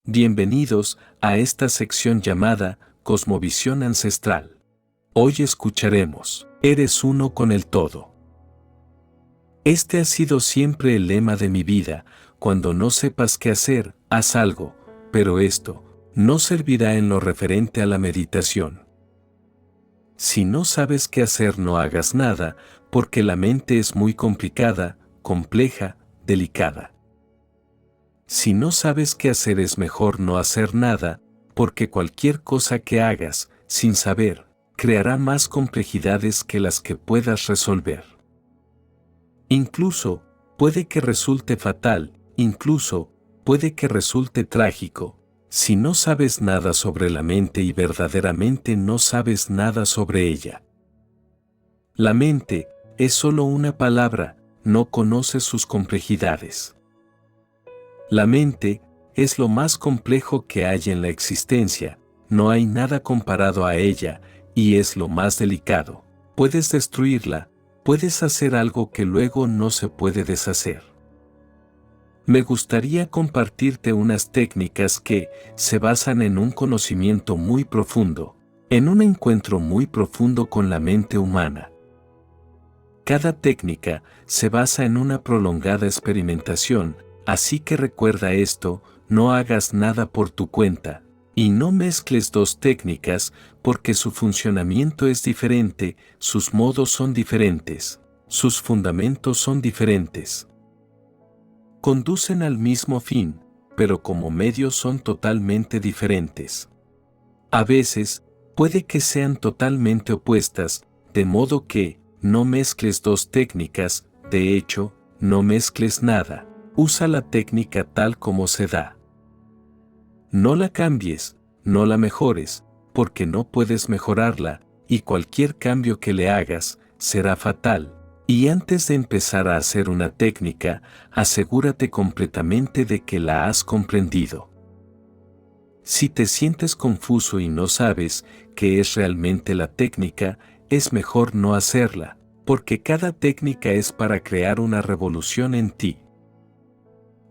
Bienvenidos a esta sección llamada Cosmovisión Ancestral. Hoy escucharemos, eres uno con el todo. Este ha sido siempre el lema de mi vida: cuando no sepas qué hacer, haz algo, pero esto no servirá en lo referente a la meditación. Si no sabes qué hacer, no hagas nada, porque la mente es muy complicada, compleja, delicada. Si no sabes qué hacer, es mejor no hacer nada, porque cualquier cosa que hagas, sin saber, creará más complejidades que las que puedas resolver. Incluso, puede que resulte fatal, incluso, puede que resulte trágico, si no sabes nada sobre la mente y verdaderamente no sabes nada sobre ella. La mente es solo una palabra, no conoces sus complejidades. La mente es lo más complejo que hay en la existencia, no hay nada comparado a ella, y es lo más delicado. Puedes destruirla, puedes hacer algo que luego no se puede deshacer. Me gustaría compartirte unas técnicas que se basan en un conocimiento muy profundo, en un encuentro muy profundo con la mente humana. Cada técnica se basa en una prolongada experimentación. Así que recuerda esto: no hagas nada por tu cuenta, y no mezcles dos técnicas, porque su funcionamiento es diferente, sus modos son diferentes, sus fundamentos son diferentes. Conducen al mismo fin, pero como medios son totalmente diferentes. A veces, puede que sean totalmente opuestas, de modo que no mezcles dos técnicas. De hecho, no mezcles nada. Usa la técnica tal como se da. No la cambies, no la mejores, porque no puedes mejorarla, y cualquier cambio que le hagas será fatal. Y antes de empezar a hacer una técnica, asegúrate completamente de que la has comprendido. Si te sientes confuso y no sabes qué es realmente la técnica, es mejor no hacerla, porque cada técnica es para crear una revolución en ti.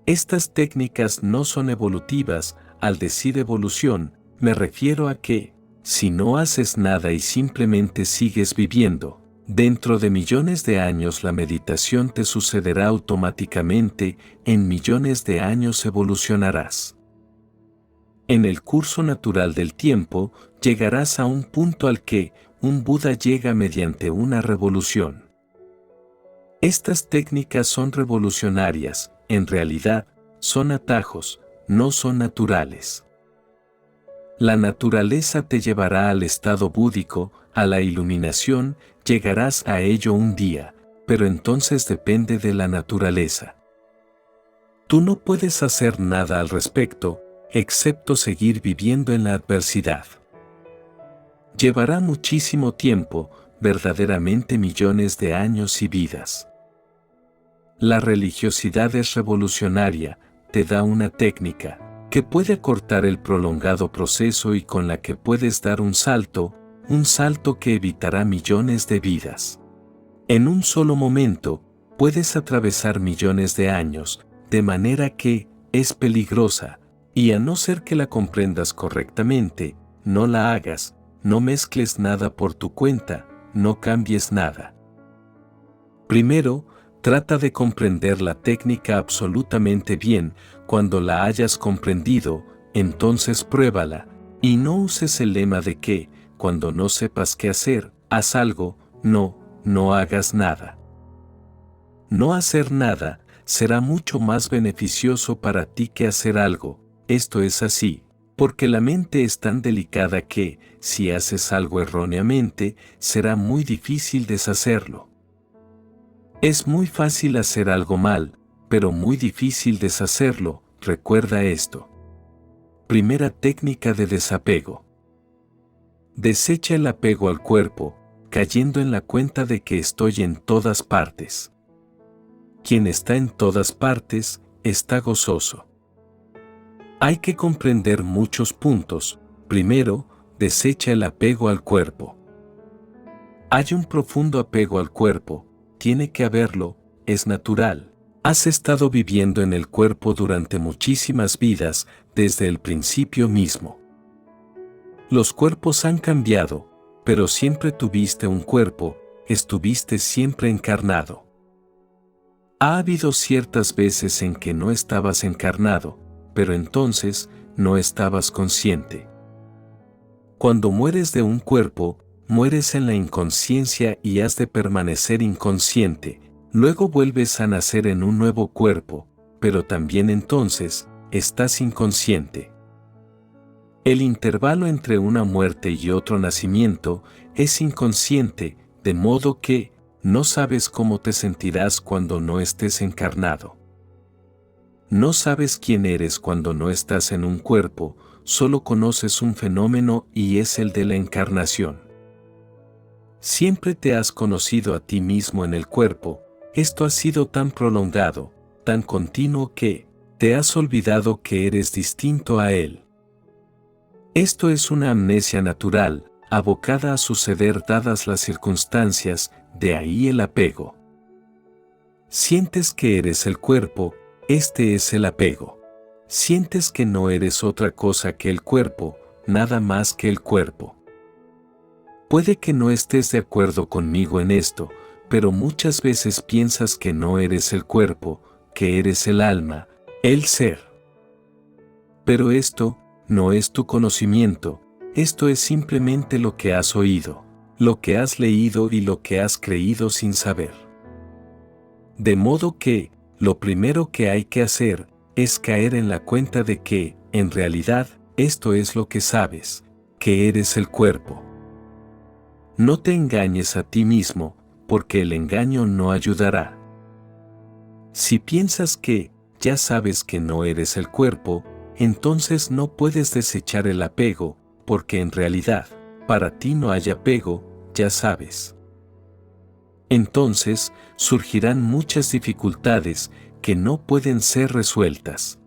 Estas técnicas no son evolutivas. Al decir evolución, me refiero a que, si no haces nada y simplemente sigues viviendo, dentro de millones de años la meditación te sucederá automáticamente, en millones de años evolucionarás. En el curso natural del tiempo, llegarás a un punto al que un Buda llega mediante una revolución. Estas técnicas son revolucionarias. En realidad, son atajos, no son naturales. La naturaleza te llevará al estado búdico, a la iluminación, llegarás a ello un día, pero entonces depende de la naturaleza. Tú no puedes hacer nada al respecto, excepto seguir viviendo en la adversidad. Llevará muchísimo tiempo, verdaderamente millones de años y vidas. La religiosidad es revolucionaria, te da una técnica que puede acortar el prolongado proceso y con la que puedes dar un salto que evitará millones de vidas. En un solo momento, puedes atravesar millones de años, de manera que es peligrosa, y a no ser que la comprendas correctamente, no la hagas, no mezcles nada por tu cuenta, no cambies nada. Primero, trata de comprender la técnica absolutamente bien. Cuando la hayas comprendido, entonces pruébala, y no uses el lema de que, cuando no sepas qué hacer, haz algo. No hagas nada. No hacer nada será mucho más beneficioso para ti que hacer algo. Esto es así, porque la mente es tan delicada que, si haces algo erróneamente, será muy difícil deshacerlo. Es muy fácil hacer algo mal, pero muy difícil deshacerlo. Recuerda esto. Primera técnica de desapego. Desecha el apego al cuerpo, cayendo en la cuenta de que estoy en todas partes. Quien está en todas partes, está gozoso. Hay que comprender muchos puntos. Primero, desecha el apego al cuerpo. Hay un profundo apego al cuerpo. Tiene que haberlo, es natural, Has estado viviendo en el cuerpo durante muchísimas vidas, desde el principio mismo. Los cuerpos han cambiado, pero siempre tuviste un cuerpo, estuviste siempre encarnado. Ha habido ciertas veces en que no estabas encarnado, pero entonces no estabas consciente. Cuando mueres de un cuerpo, mueres en la inconsciencia y has de permanecer inconsciente, luego vuelves a nacer en un nuevo cuerpo, pero también entonces estás inconsciente. El intervalo entre una muerte y otro nacimiento es inconsciente, de modo que no sabes cómo te sentirás cuando no estés encarnado. No sabes quién eres cuando no estás en un cuerpo, solo conoces un fenómeno y es el de la encarnación. Siempre te has conocido a ti mismo en el cuerpo, esto ha sido tan prolongado, tan continuo que te has olvidado que eres distinto a él. Esto es una amnesia natural, abocada a suceder dadas las circunstancias, de ahí el apego. Sientes que eres el cuerpo, este es el apego. Sientes que no eres otra cosa que el cuerpo, nada más que el cuerpo. Puede que no estés de acuerdo conmigo en esto, pero muchas veces piensas que no eres el cuerpo, que eres el alma, el ser. Pero esto no es tu conocimiento, esto es simplemente lo que has oído, lo que has leído y lo que has creído sin saber. De modo que, lo primero que hay que hacer es caer en la cuenta de que, en realidad, esto es lo que sabes, que eres el cuerpo. No te engañes a ti mismo, porque el engaño no ayudará. Si piensas que ya sabes que no eres el cuerpo, entonces no puedes desechar el apego, porque en realidad, para ti no hay apego, ya sabes. Entonces, surgirán muchas dificultades que no pueden ser resueltas.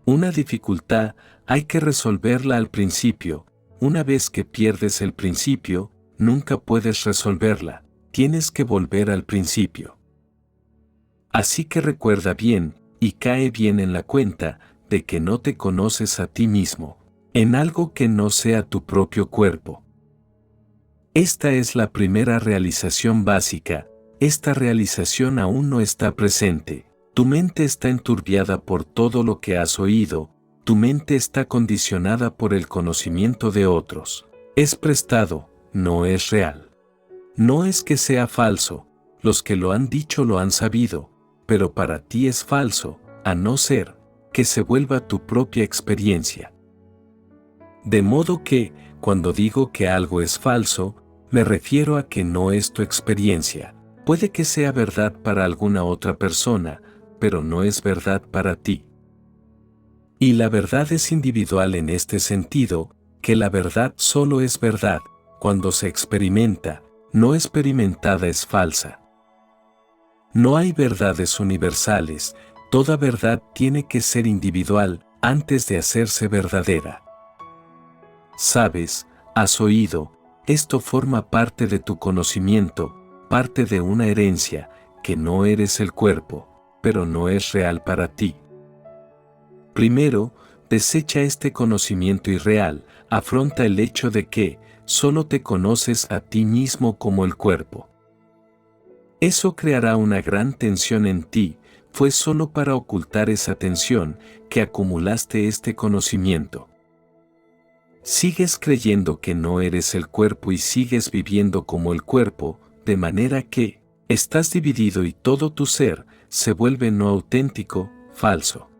Una dificultad hay que resolverla al principio. Una vez que pierdes el principio, nunca puedes resolverla, tienes que volver al principio. Así que recuerda bien, y cae bien en la cuenta, de que no te conoces a ti mismo, en algo que no sea tu propio cuerpo. Esta es la primera realización básica, esta realización aún no está presente, tu mente está enturbiada por todo lo que has oído, tu mente está condicionada por el conocimiento de otros. Es prestado, no es real. No es que sea falso, los que lo han dicho lo han sabido, pero para ti es falso, a no ser que se vuelva tu propia experiencia. De modo que, cuando digo que algo es falso, me refiero a que no es tu experiencia. Puede que sea verdad para alguna otra persona, pero no es verdad para ti. Y la verdad es individual en este sentido, que la verdad solo es verdad cuando se experimenta, no experimentada es falsa. No hay verdades universales, toda verdad tiene que ser individual antes de hacerse verdadera. Sabes, has oído, esto forma parte de tu conocimiento, parte de una herencia, que no eres el cuerpo, pero no es real para ti. Primero, desecha este conocimiento irreal, afronta el hecho de que solo te conoces a ti mismo como el cuerpo. Eso creará una gran tensión en ti, fue solo para ocultar esa tensión que acumulaste este conocimiento. Sigues creyendo que no eres el cuerpo y sigues viviendo como el cuerpo, de manera que estás dividido y todo tu ser se vuelve no auténtico, falso.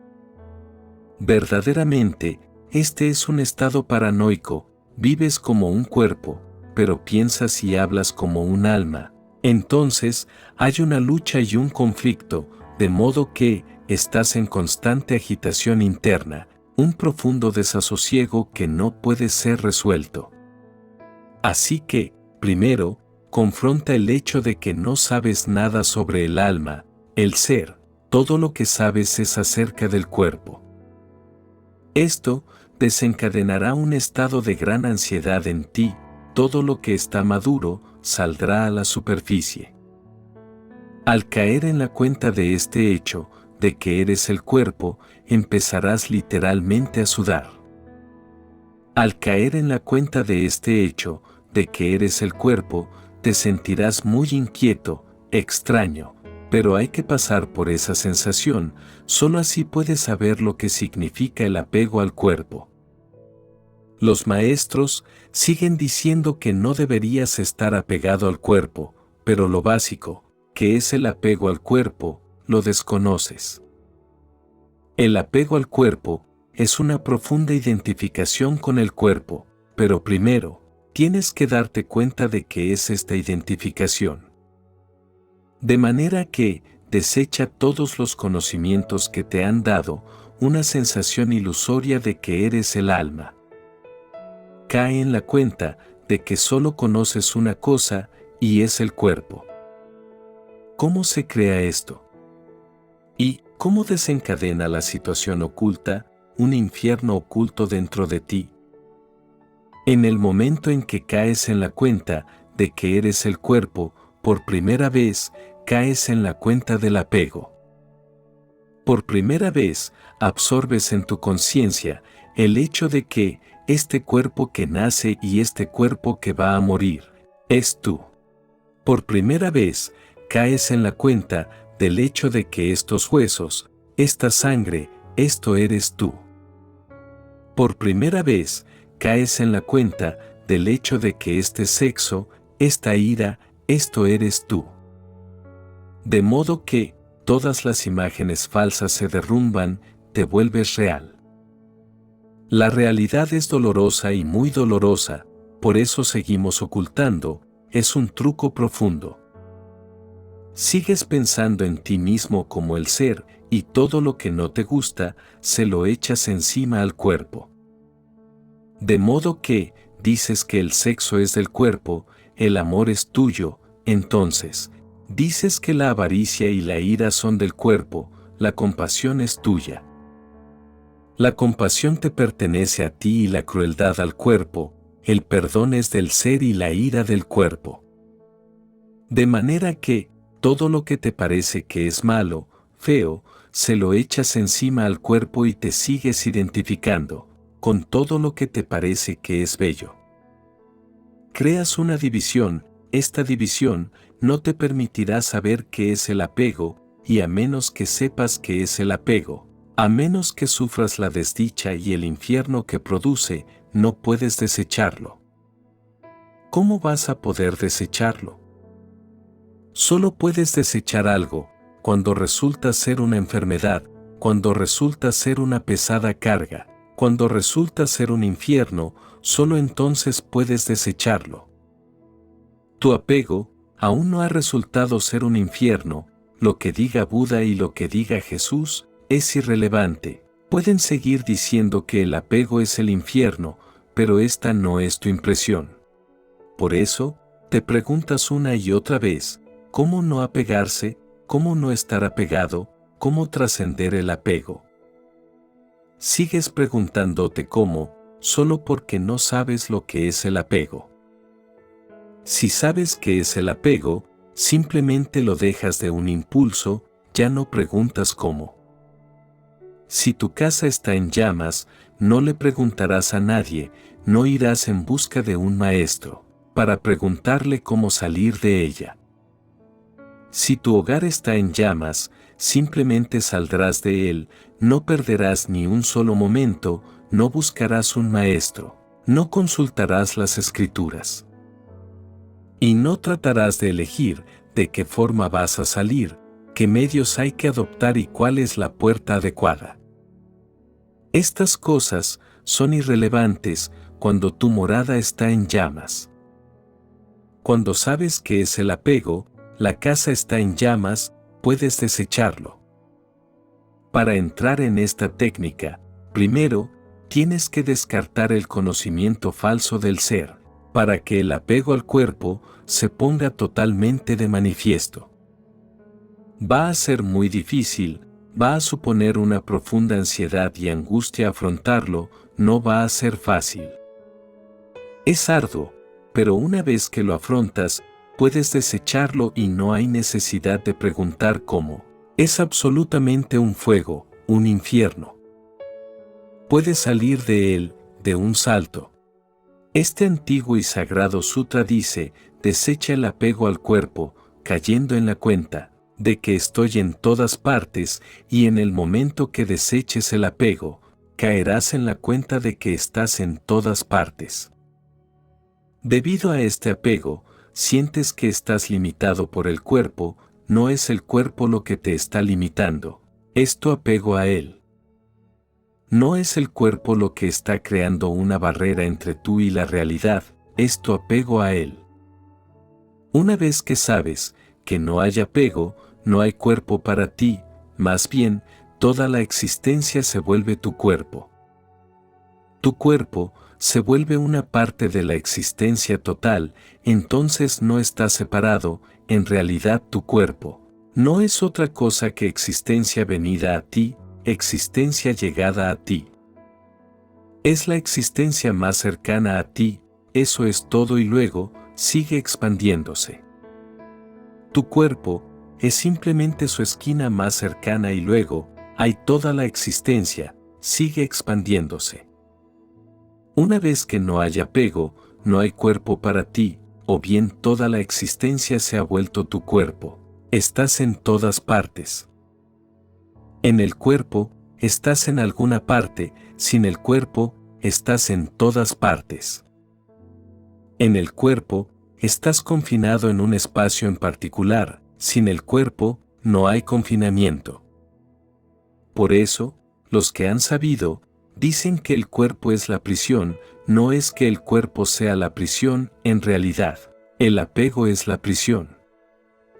Verdaderamente, este es un estado paranoico, vives como un cuerpo, pero piensas y hablas como un alma. Entonces, hay una lucha y un conflicto, de modo que estás en constante agitación interna, un profundo desasosiego que no puede ser resuelto. Así que, primero, confronta el hecho de que no sabes nada sobre el alma, el ser, todo lo que sabes es acerca del cuerpo. Esto desencadenará un estado de gran ansiedad en ti, todo lo que está maduro saldrá a la superficie. Al caer en la cuenta de este hecho, de que eres el cuerpo, empezarás literalmente a sudar. Al caer en la cuenta de este hecho, de que eres el cuerpo, te sentirás muy inquieto, extraño, pero hay que pasar por esa sensación, solo así puedes saber lo que significa el apego al cuerpo. Los maestros siguen diciendo que no deberías estar apegado al cuerpo, pero lo básico, que es el apego al cuerpo, lo desconoces. El apego al cuerpo es una profunda identificación con el cuerpo, pero primero, tienes que darte cuenta de qué es esta identificación. De manera que, desecha todos los conocimientos que te han dado una sensación ilusoria de que eres el alma. Cae en la cuenta de que solo conoces una cosa, y es el cuerpo. ¿Cómo se crea esto? ¿Y cómo desencadena la situación oculta, un infierno oculto dentro de ti? En el momento en que caes en la cuenta de que eres el cuerpo, por primera vez, caes en la cuenta del apego. Por primera vez, absorbes en tu conciencia el hecho de que este cuerpo que nace y este cuerpo que va a morir, es tú. Por primera vez, caes en la cuenta del hecho de que estos huesos, esta sangre, esto eres tú. Por primera vez, caes en la cuenta del hecho de que este sexo, esta ira, esto eres tú. De modo que, todas las imágenes falsas se derrumban, te vuelves real. La realidad es dolorosa y muy dolorosa, por eso seguimos ocultando, es un truco profundo. Sigues pensando en ti mismo como el ser, y todo lo que no te gusta, se lo echas encima al cuerpo. De modo que, dices que el sexo es del cuerpo, el amor es tuyo, entonces, dices que la avaricia y la ira son del cuerpo, la compasión es tuya. La compasión te pertenece a ti y la crueldad al cuerpo, el perdón es del ser y la ira del cuerpo. De manera que, todo lo que te parece que es malo, feo, se lo echas encima al cuerpo y te sigues identificando con todo lo que te parece que es bello. Creas una división, esta división no te permitirá saber qué es el apego, y a menos que sepas qué es el apego, a menos que sufras la desdicha y el infierno que produce, no puedes desecharlo. ¿Cómo vas a poder desecharlo? Solo puedes desechar algo cuando resulta ser una enfermedad, cuando resulta ser una pesada carga, cuando resulta ser un infierno, solo entonces puedes desecharlo. Tu apego aún no ha resultado ser un infierno, lo que diga Buda y lo que diga Jesús es irrelevante. Pueden seguir diciendo que el apego es el infierno, pero esta no es tu impresión. Por eso, te preguntas una y otra vez, ¿cómo no apegarse? ¿Cómo no estar apegado? ¿Cómo trascender el apego? Sigues preguntándote cómo, solo porque no sabes lo que es el apego. Si sabes qué es el apego, simplemente lo dejas de un impulso, ya no preguntas cómo. Si tu casa está en llamas, no le preguntarás a nadie, no irás en busca de un maestro, para preguntarle cómo salir de ella. Si tu hogar está en llamas, simplemente saldrás de él, no perderás ni un solo momento, no buscarás un maestro, no consultarás las escrituras. Y no tratarás de elegir de qué forma vas a salir, qué medios hay que adoptar y cuál es la puerta adecuada. Estas cosas son irrelevantes cuando tu morada está en llamas. Cuando sabes qué es el apego, la casa está en llamas, puedes desecharlo. Para entrar en esta técnica, primero, tienes que descartar el conocimiento falso del ser, para que el apego al cuerpo se ponga totalmente de manifiesto. Va a ser muy difícil, va a suponer una profunda ansiedad y angustia afrontarlo, no va a ser fácil. Es arduo, pero una vez que lo afrontas, puedes desecharlo y no hay necesidad de preguntar cómo. Es absolutamente un fuego, un infierno. Puedes salir de él, de un salto. Este antiguo y sagrado sutra dice, desecha el apego al cuerpo, cayendo en la cuenta de que estoy en todas partes, y en el momento que deseches el apego, caerás en la cuenta de que estás en todas partes. Debido a este apego, sientes que estás limitado por el cuerpo, no es el cuerpo lo que te está limitando, es tu apego a él. No es el cuerpo lo que está creando una barrera entre tú y la realidad, es tu apego a él. Una vez que sabes que no hay apego, no hay cuerpo para ti, más bien, toda la existencia se vuelve tu cuerpo. Tu cuerpo se vuelve una parte de la existencia total, entonces no está separado, en realidad tu cuerpo no es otra cosa que existencia venida a ti, existencia llegada a ti. Es la existencia más cercana a ti, eso es todo y luego, sigue expandiéndose. Tu cuerpo es simplemente su esquina más cercana y luego, hay toda la existencia, sigue expandiéndose. Una vez que no hay apego, no hay cuerpo para ti, o bien toda la existencia se ha vuelto tu cuerpo. Estás en todas partes. En el cuerpo, estás en alguna parte, sin el cuerpo, estás en todas partes. En el cuerpo, estás confinado en un espacio en particular, sin el cuerpo, no hay confinamiento. Por eso, los que han sabido, dicen que el cuerpo es la prisión, no es que el cuerpo sea la prisión, en realidad, el apego es la prisión.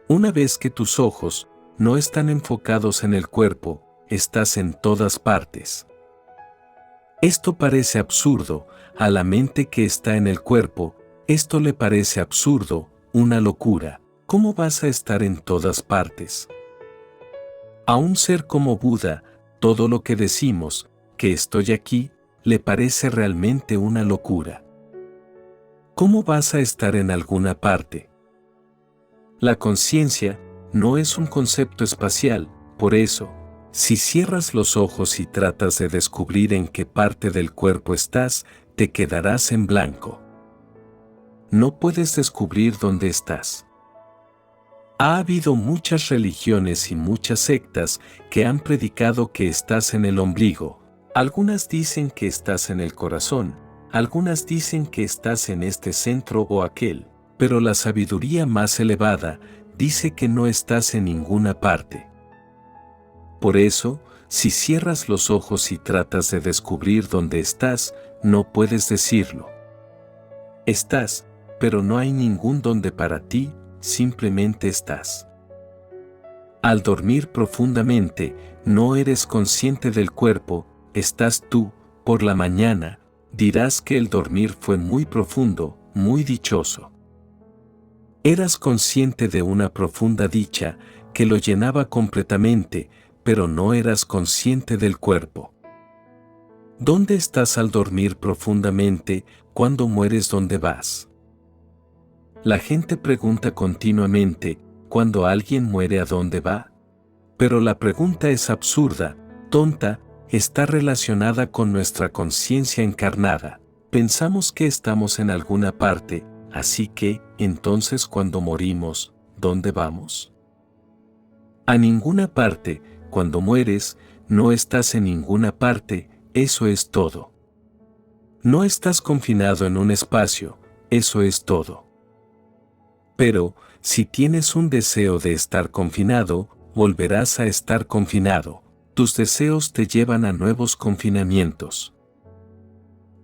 Una vez que tus ojos no están enfocados en el cuerpo, estás en todas partes. Esto parece absurdo, a la mente que está en el cuerpo, esto le parece absurdo, una locura. ¿Cómo vas a estar en todas partes? A un ser como Buda, todo lo que decimos, que estoy aquí, le parece realmente una locura. ¿Cómo vas a estar en alguna parte? La conciencia no es un concepto espacial, por eso, si cierras los ojos y tratas de descubrir en qué parte del cuerpo estás, te quedarás en blanco. No puedes descubrir dónde estás. Ha habido muchas religiones y muchas sectas que han predicado que estás en el ombligo. Algunas dicen que estás en el corazón, algunas dicen que estás en este centro o aquel, pero la sabiduría más elevada dice que no estás en ninguna parte. Por eso, si cierras los ojos y tratas de descubrir dónde estás, no puedes decirlo. Estás, pero no hay ningún dónde para ti, simplemente estás. Al dormir profundamente, no eres consciente del cuerpo, estás tú, por la mañana, dirás que el dormir fue muy profundo, muy dichoso. Eras consciente de una profunda dicha que lo llenaba completamente, pero no eras consciente del cuerpo. ¿Dónde estás al dormir profundamente? ¿Cuándo mueres? ¿Dónde vas? La gente pregunta continuamente, ¿cuándo alguien muere a dónde va? Pero la pregunta es absurda, tonta, está relacionada con nuestra conciencia encarnada. Pensamos que estamos en alguna parte, así que, entonces cuando morimos, ¿dónde vamos? A ninguna parte. Cuando mueres, no estás en ninguna parte, eso es todo. No estás confinado en un espacio, eso es todo. Pero, si tienes un deseo de estar confinado, volverás a estar confinado. Tus deseos te llevan a nuevos confinamientos.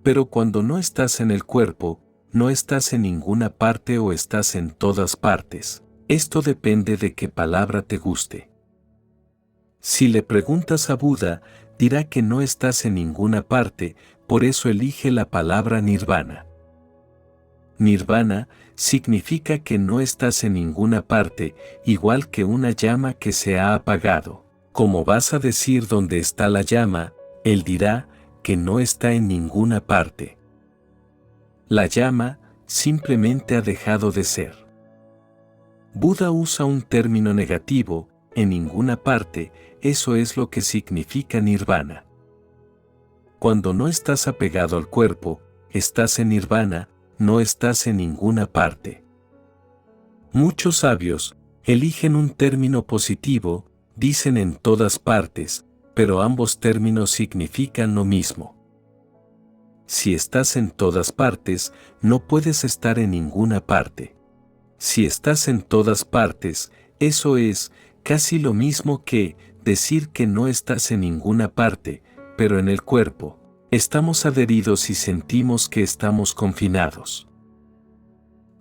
Pero cuando no estás en el cuerpo, no estás en ninguna parte o estás en todas partes. Esto depende de qué palabra te guste. Si le preguntas a Buda, dirá que no estás en ninguna parte, por eso elige la palabra nirvana. Nirvana significa que no estás en ninguna parte, igual que una llama que se ha apagado. Como vas a decir dónde está la llama, él dirá que no está en ninguna parte. La llama simplemente ha dejado de ser. Buda usa un término negativo, en ninguna parte, eso es lo que significa nirvana. Cuando no estás apegado al cuerpo, estás en nirvana, no estás en ninguna parte. Muchos sabios eligen un término positivo, dicen en todas partes, pero ambos términos significan lo mismo. Si estás en todas partes, no puedes estar en ninguna parte. Si estás en todas partes, eso es casi lo mismo que decir que no estás en ninguna parte, pero en el cuerpo. Estamos adheridos y sentimos que estamos confinados.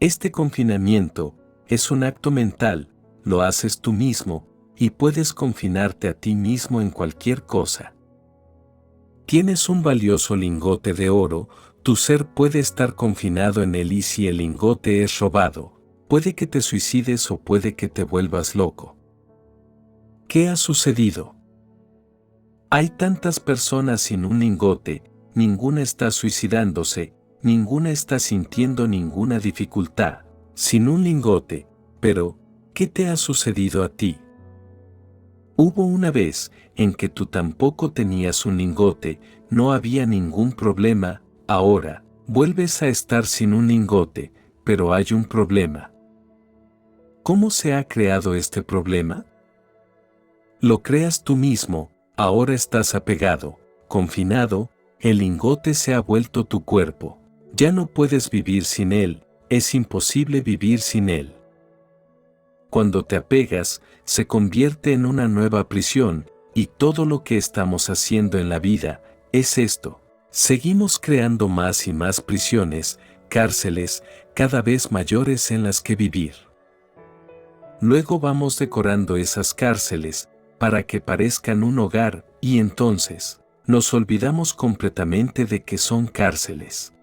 Este confinamiento es un acto mental, lo haces tú mismo, y puedes confinarte a ti mismo en cualquier cosa. Tienes un valioso lingote de oro, tu ser puede estar confinado en él y si el lingote es robado, puede que te suicides o puede que te vuelvas loco. ¿Qué ha sucedido? Hay tantas personas sin un lingote, ninguna está suicidándose, ninguna está sintiendo ninguna dificultad, sin un lingote, pero, ¿qué te ha sucedido a ti? Hubo una vez en que tú tampoco tenías un lingote, no había ningún problema, ahora, vuelves a estar sin un lingote, pero hay un problema. ¿Cómo se ha creado este problema? Lo creas tú mismo, ahora estás apegado, confinado, el lingote se ha vuelto tu cuerpo, ya no puedes vivir sin él, es imposible vivir sin él. Cuando te apegas, se convierte en una nueva prisión, y todo lo que estamos haciendo en la vida es esto. Seguimos creando más y más prisiones, cárceles, cada vez mayores en las que vivir. Luego vamos decorando esas cárceles, para que parezcan un hogar, y entonces, nos olvidamos completamente de que son cárceles.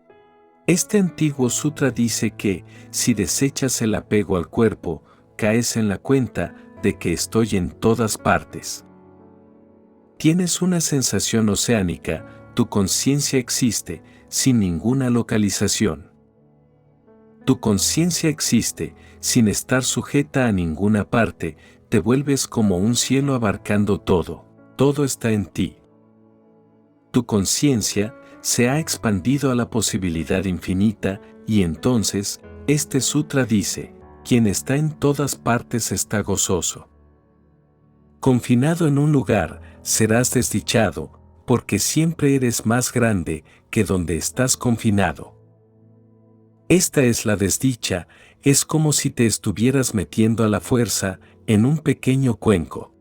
Este antiguo sutra dice que, si desechas el apego al cuerpo, caes en la cuenta de que estoy en todas partes. Tienes una sensación oceánica, tu conciencia existe, sin ninguna localización. Tu conciencia existe, sin estar sujeta a ninguna parte, te vuelves como un cielo abarcando todo, todo está en ti. Tu conciencia se ha expandido a la posibilidad infinita, y entonces, este sutra dice, quien está en todas partes está gozoso. Confinado en un lugar, serás desdichado, porque siempre eres más grande que donde estás confinado. Esta es la desdicha, es como si te estuvieras metiendo a la fuerza en un pequeño cuenco.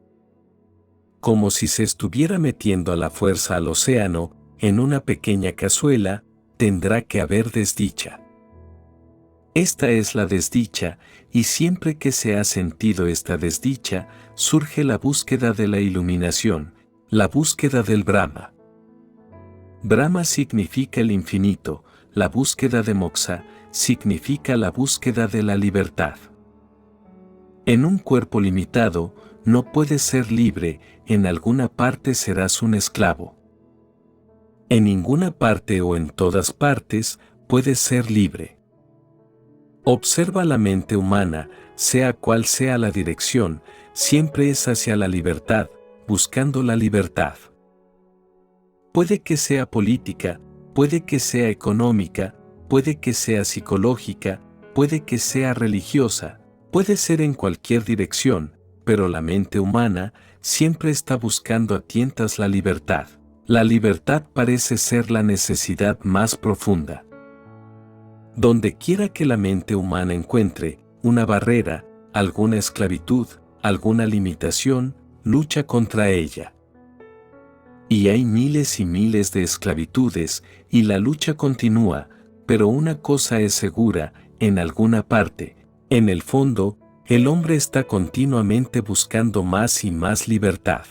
Como si se estuviera metiendo a la fuerza al océano, en una pequeña cazuela, tendrá que haber desdicha. Esta es la desdicha, y siempre que se ha sentido esta desdicha, surge la búsqueda de la iluminación, la búsqueda del Brahma. Brahma significa el infinito, la búsqueda de moksha significa la búsqueda de la libertad. En un cuerpo limitado, no puedes ser libre, en alguna parte serás un esclavo. En ninguna parte o en todas partes, puedes ser libre. Observa la mente humana, sea cual sea la dirección, siempre es hacia la libertad, buscando la libertad. Puede que sea política, puede que sea económica, puede que sea psicológica, puede que sea religiosa, puede ser en cualquier dirección, pero la mente humana siempre está buscando a tientas la libertad. La libertad parece ser la necesidad más profunda. Donde quiera que la mente humana encuentre una barrera, alguna esclavitud, alguna limitación, lucha contra ella. Y hay miles y miles de esclavitudes, y la lucha continúa, pero una cosa es segura, en alguna parte, en el fondo, el hombre está continuamente buscando más y más libertad.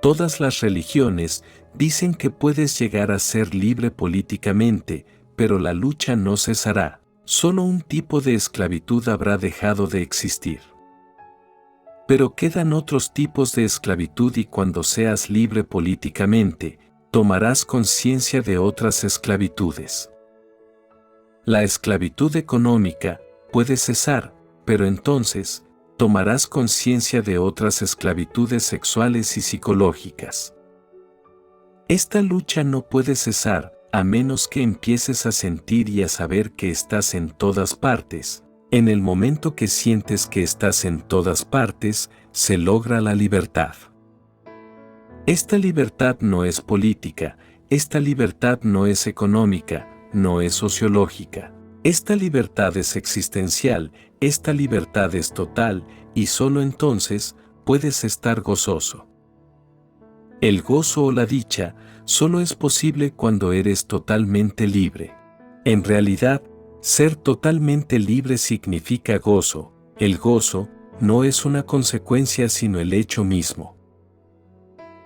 Todas las religiones dicen que puedes llegar a ser libre políticamente, pero la lucha no cesará, solo un tipo de esclavitud habrá dejado de existir. Pero quedan otros tipos de esclavitud y cuando seas libre políticamente, tomarás conciencia de otras esclavitudes. La esclavitud económica puede cesar, pero entonces, tomarás conciencia de otras esclavitudes sexuales y psicológicas. Esta lucha no puede cesar, a menos que empieces a sentir y a saber que estás en todas partes. En el momento que sientes que estás en todas partes, se logra la libertad. Esta libertad no es política, esta libertad no es económica, no es sociológica. Esta libertad es existencial, esta libertad es total, y solo entonces puedes estar gozoso. El gozo o la dicha solo es posible cuando eres totalmente libre. En realidad, ser totalmente libre significa gozo. El gozo no es una consecuencia sino el hecho mismo.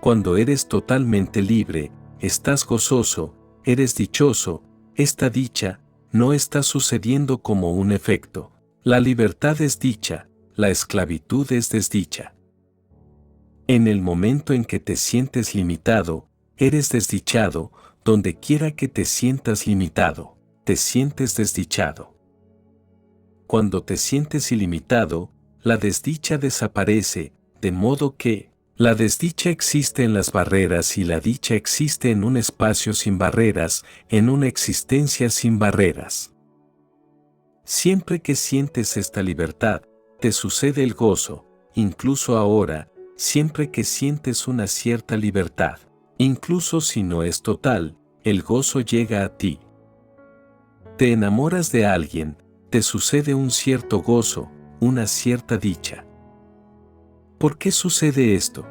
Cuando eres totalmente libre, estás gozoso, eres dichoso. Esta dicha no está sucediendo como un efecto. La libertad es dicha, la esclavitud es desdicha. En el momento en que te sientes limitado, eres desdichado. Donde quiera que te sientas limitado, te sientes desdichado. Cuando te sientes ilimitado, la desdicha desaparece, de modo que la desdicha existe en las barreras y la dicha existe en un espacio sin barreras, en una existencia sin barreras. Siempre que sientes esta libertad, te sucede el gozo, incluso ahora, siempre que sientes una cierta libertad. Incluso si no es total, el gozo llega a ti. Te enamoras de alguien, te sucede un cierto gozo, una cierta dicha. ¿Por qué sucede esto?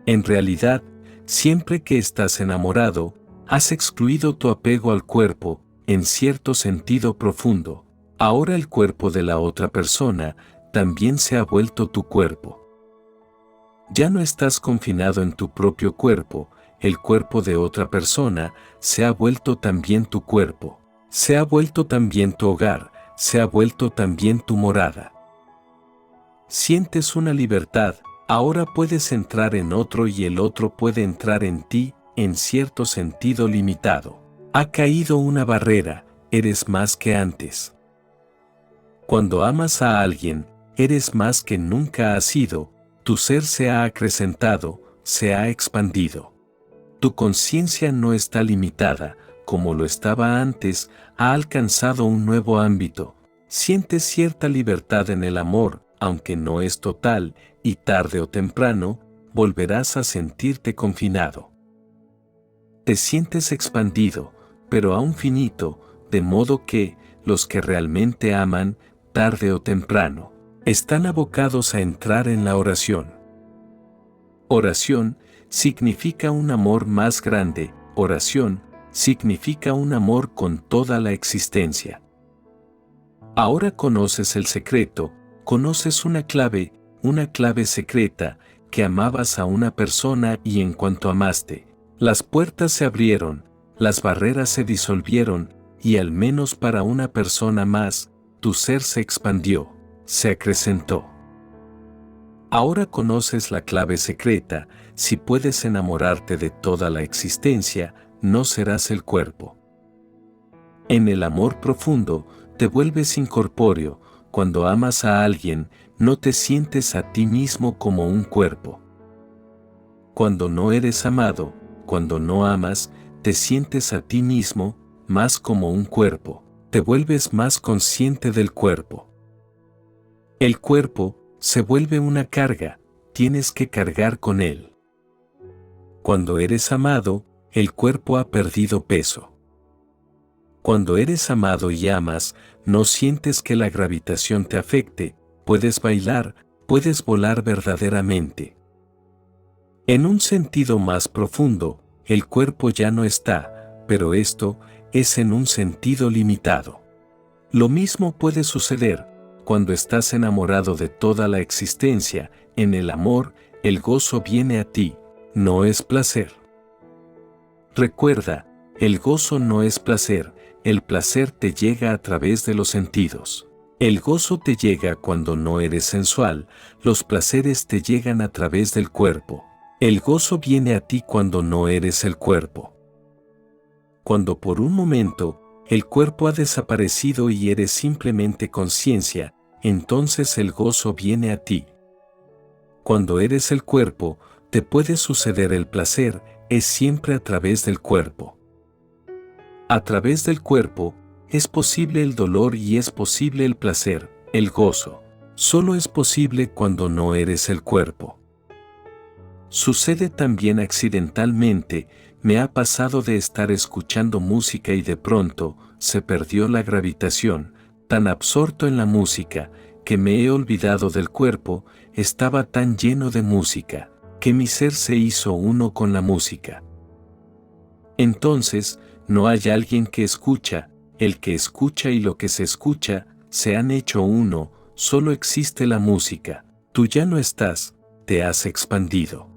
En realidad, siempre que estás enamorado, has excluido tu apego al cuerpo, en cierto sentido profundo. Ahora el cuerpo de la otra persona también se ha vuelto tu cuerpo. Ya no estás confinado en tu propio cuerpo, el cuerpo de otra persona se ha vuelto también tu cuerpo, se ha vuelto también tu hogar, se ha vuelto también tu morada. Sientes una libertad, ahora puedes entrar en otro y el otro puede entrar en ti, en cierto sentido limitado. Ha caído una barrera, eres más que antes. Cuando amas a alguien, eres más que nunca has sido. Tu ser se ha acrecentado, se ha expandido. Tu conciencia no está limitada, como lo estaba antes, ha alcanzado un nuevo ámbito. Sientes cierta libertad en el amor, aunque no es total, y tarde o temprano, volverás a sentirte confinado. Te sientes expandido, pero aún finito, de modo que, los que realmente aman, tarde o temprano, están abocados a entrar en la oración. Oración significa un amor más grande, oración significa un amor con toda la existencia. Ahora conoces el secreto, conoces una clave secreta, que amabas a una persona y en cuanto amaste, las puertas se abrieron, las barreras se disolvieron, y al menos para una persona más, tu ser se expandió, se acrecentó. Ahora conoces la clave secreta, si puedes enamorarte de toda la existencia, no serás el cuerpo. En el amor profundo, te vuelves incorpóreo. Cuando amas a alguien, no te sientes a ti mismo como un cuerpo. Cuando no eres amado, cuando no amas, te sientes a ti mismo, más como un cuerpo. Te vuelves más consciente del cuerpo. El cuerpo se vuelve una carga, tienes que cargar con él. Cuando eres amado, el cuerpo ha perdido peso. Cuando eres amado y amas, no sientes que la gravitación te afecte, puedes bailar, puedes volar verdaderamente. En un sentido más profundo, el cuerpo ya no está, pero esto es en un sentido limitado. Lo mismo puede suceder cuando estás enamorado de toda la existencia. En el amor, el gozo viene a ti, no es placer. Recuerda, el gozo no es placer, el placer te llega a través de los sentidos. El gozo te llega cuando no eres sensual, los placeres te llegan a través del cuerpo. El gozo viene a ti cuando no eres el cuerpo. Cuando por un momento, el cuerpo ha desaparecido y eres simplemente conciencia, entonces el gozo viene a ti. Cuando eres el cuerpo, te puede suceder el placer, es siempre a través del cuerpo. A través del cuerpo, es posible el dolor y es posible el placer, el gozo. Solo es posible cuando no eres el cuerpo. Sucede también accidentalmente, me ha pasado de estar escuchando música y de pronto, se perdió la gravitación, tan absorto en la música, que me he olvidado del cuerpo, estaba tan lleno de música, que mi ser se hizo uno con la música. Entonces, no hay alguien que escucha, el que escucha y lo que se escucha, se han hecho uno, solo existe la música, tú ya no estás, te has expandido.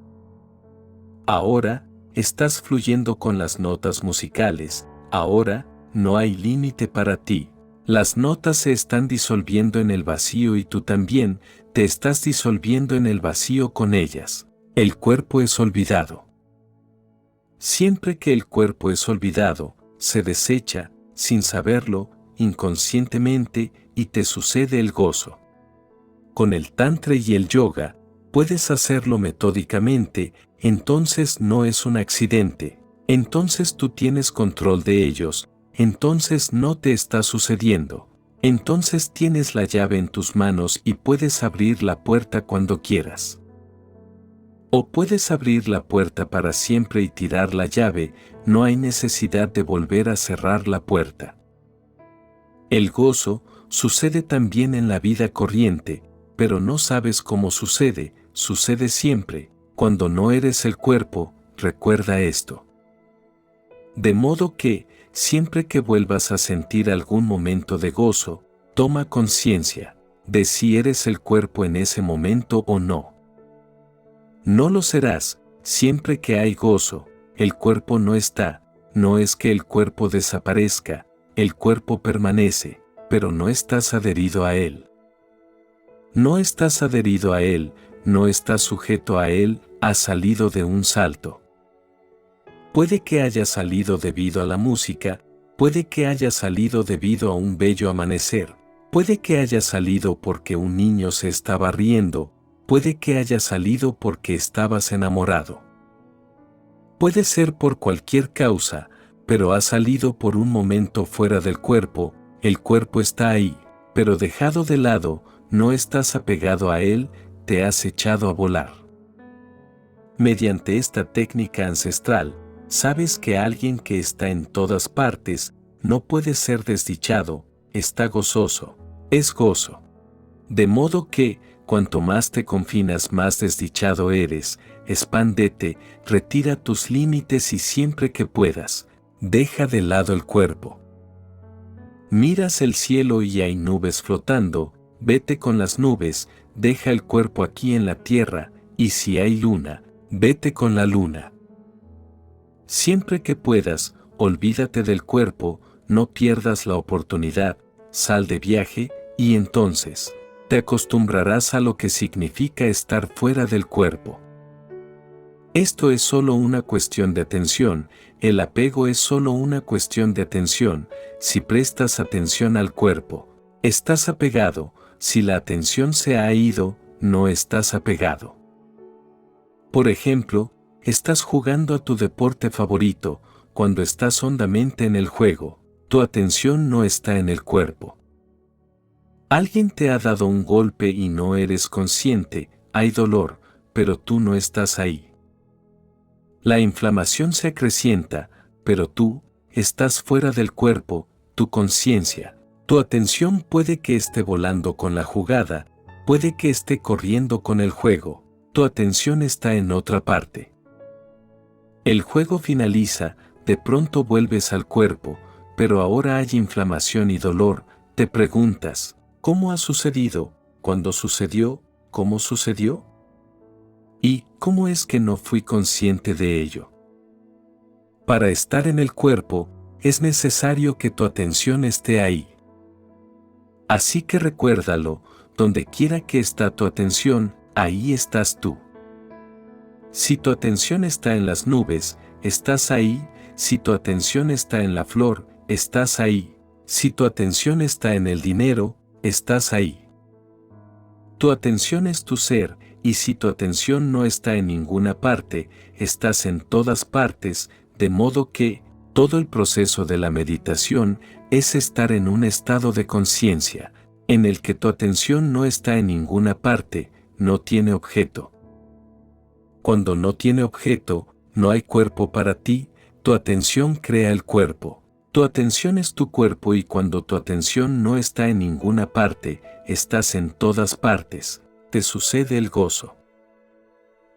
Ahora, estás fluyendo con las notas musicales, ahora, no hay límite para ti. Las notas se están disolviendo en el vacío y tú también, te estás disolviendo en el vacío con ellas. El cuerpo es olvidado. Siempre que el cuerpo es olvidado, se desecha, sin saberlo, inconscientemente, y te sucede el gozo. Con el tantra y el yoga, puedes hacerlo metódicamente, entonces no es un accidente, entonces tú tienes control de ellos, entonces no te está sucediendo, entonces tienes la llave en tus manos y puedes abrir la puerta cuando quieras. O puedes abrir la puerta para siempre y tirar la llave, no hay necesidad de volver a cerrar la puerta. El gozo sucede también en la vida corriente, pero no sabes cómo sucede, sucede siempre, cuando no eres el cuerpo, recuerda esto. De modo que, siempre que vuelvas a sentir algún momento de gozo, toma conciencia de si eres el cuerpo en ese momento o no. No lo serás, siempre que hay gozo, el cuerpo no está, no es que el cuerpo desaparezca, el cuerpo permanece, pero no estás adherido a él. No estás adherido a él, no estás sujeto a él, has salido de un salto. Puede que haya salido debido a la música, puede que haya salido debido a un bello amanecer, puede que haya salido porque un niño se estaba riendo, puede que haya salido porque estabas enamorado. Puede ser por cualquier causa, pero ha salido por un momento fuera del cuerpo, el cuerpo está ahí, pero dejado de lado, no estás apegado a él, te has echado a volar. Mediante esta técnica ancestral, sabes que alguien que está en todas partes, no puede ser desdichado, está gozoso, es gozo. De modo que, cuanto más te confinas más desdichado eres, expándete, retira tus límites y siempre que puedas, deja de lado el cuerpo. Miras el cielo y hay nubes flotando, vete con las nubes, deja el cuerpo aquí en la tierra, y si hay luna, vete con la luna. Siempre que puedas, olvídate del cuerpo, no pierdas la oportunidad, sal de viaje, y entonces, te acostumbrarás a lo que significa estar fuera del cuerpo. Esto es solo una cuestión de atención, el apego es solo una cuestión de atención, si prestas atención al cuerpo, estás apegado, si la atención se ha ido, no estás apegado. Por ejemplo, estás jugando a tu deporte favorito, cuando estás hondamente en el juego, tu atención no está en el cuerpo. Alguien te ha dado un golpe y no eres consciente, hay dolor, pero tú no estás ahí. La inflamación se acrecienta, pero tú, estás fuera del cuerpo, tu conciencia, tu atención puede que esté volando con la jugada, puede que esté corriendo con el juego, tu atención está en otra parte. El juego finaliza, de pronto vuelves al cuerpo, pero ahora hay inflamación y dolor, te preguntas, ¿cómo ha sucedido? ¿Cuándo sucedió? ¿Cómo sucedió? ¿Y cómo es que no fui consciente de ello? Para estar en el cuerpo, es necesario que tu atención esté ahí. Así que recuérdalo, donde quiera que está tu atención, ahí estás tú. Si tu atención está en las nubes, estás ahí, si tu atención está en la flor, estás ahí, si tu atención está en el dinero, estás ahí. Tu atención es tu ser, y si tu atención no está en ninguna parte, estás en todas partes, de modo que todo el proceso de la meditación es estar en un estado de conciencia, en el que tu atención no está en ninguna parte, no tiene objeto. Cuando no tiene objeto, no hay cuerpo para ti, tu atención crea el cuerpo. Tu atención es tu cuerpo y cuando tu atención no está en ninguna parte, estás en todas partes, te sucede el gozo.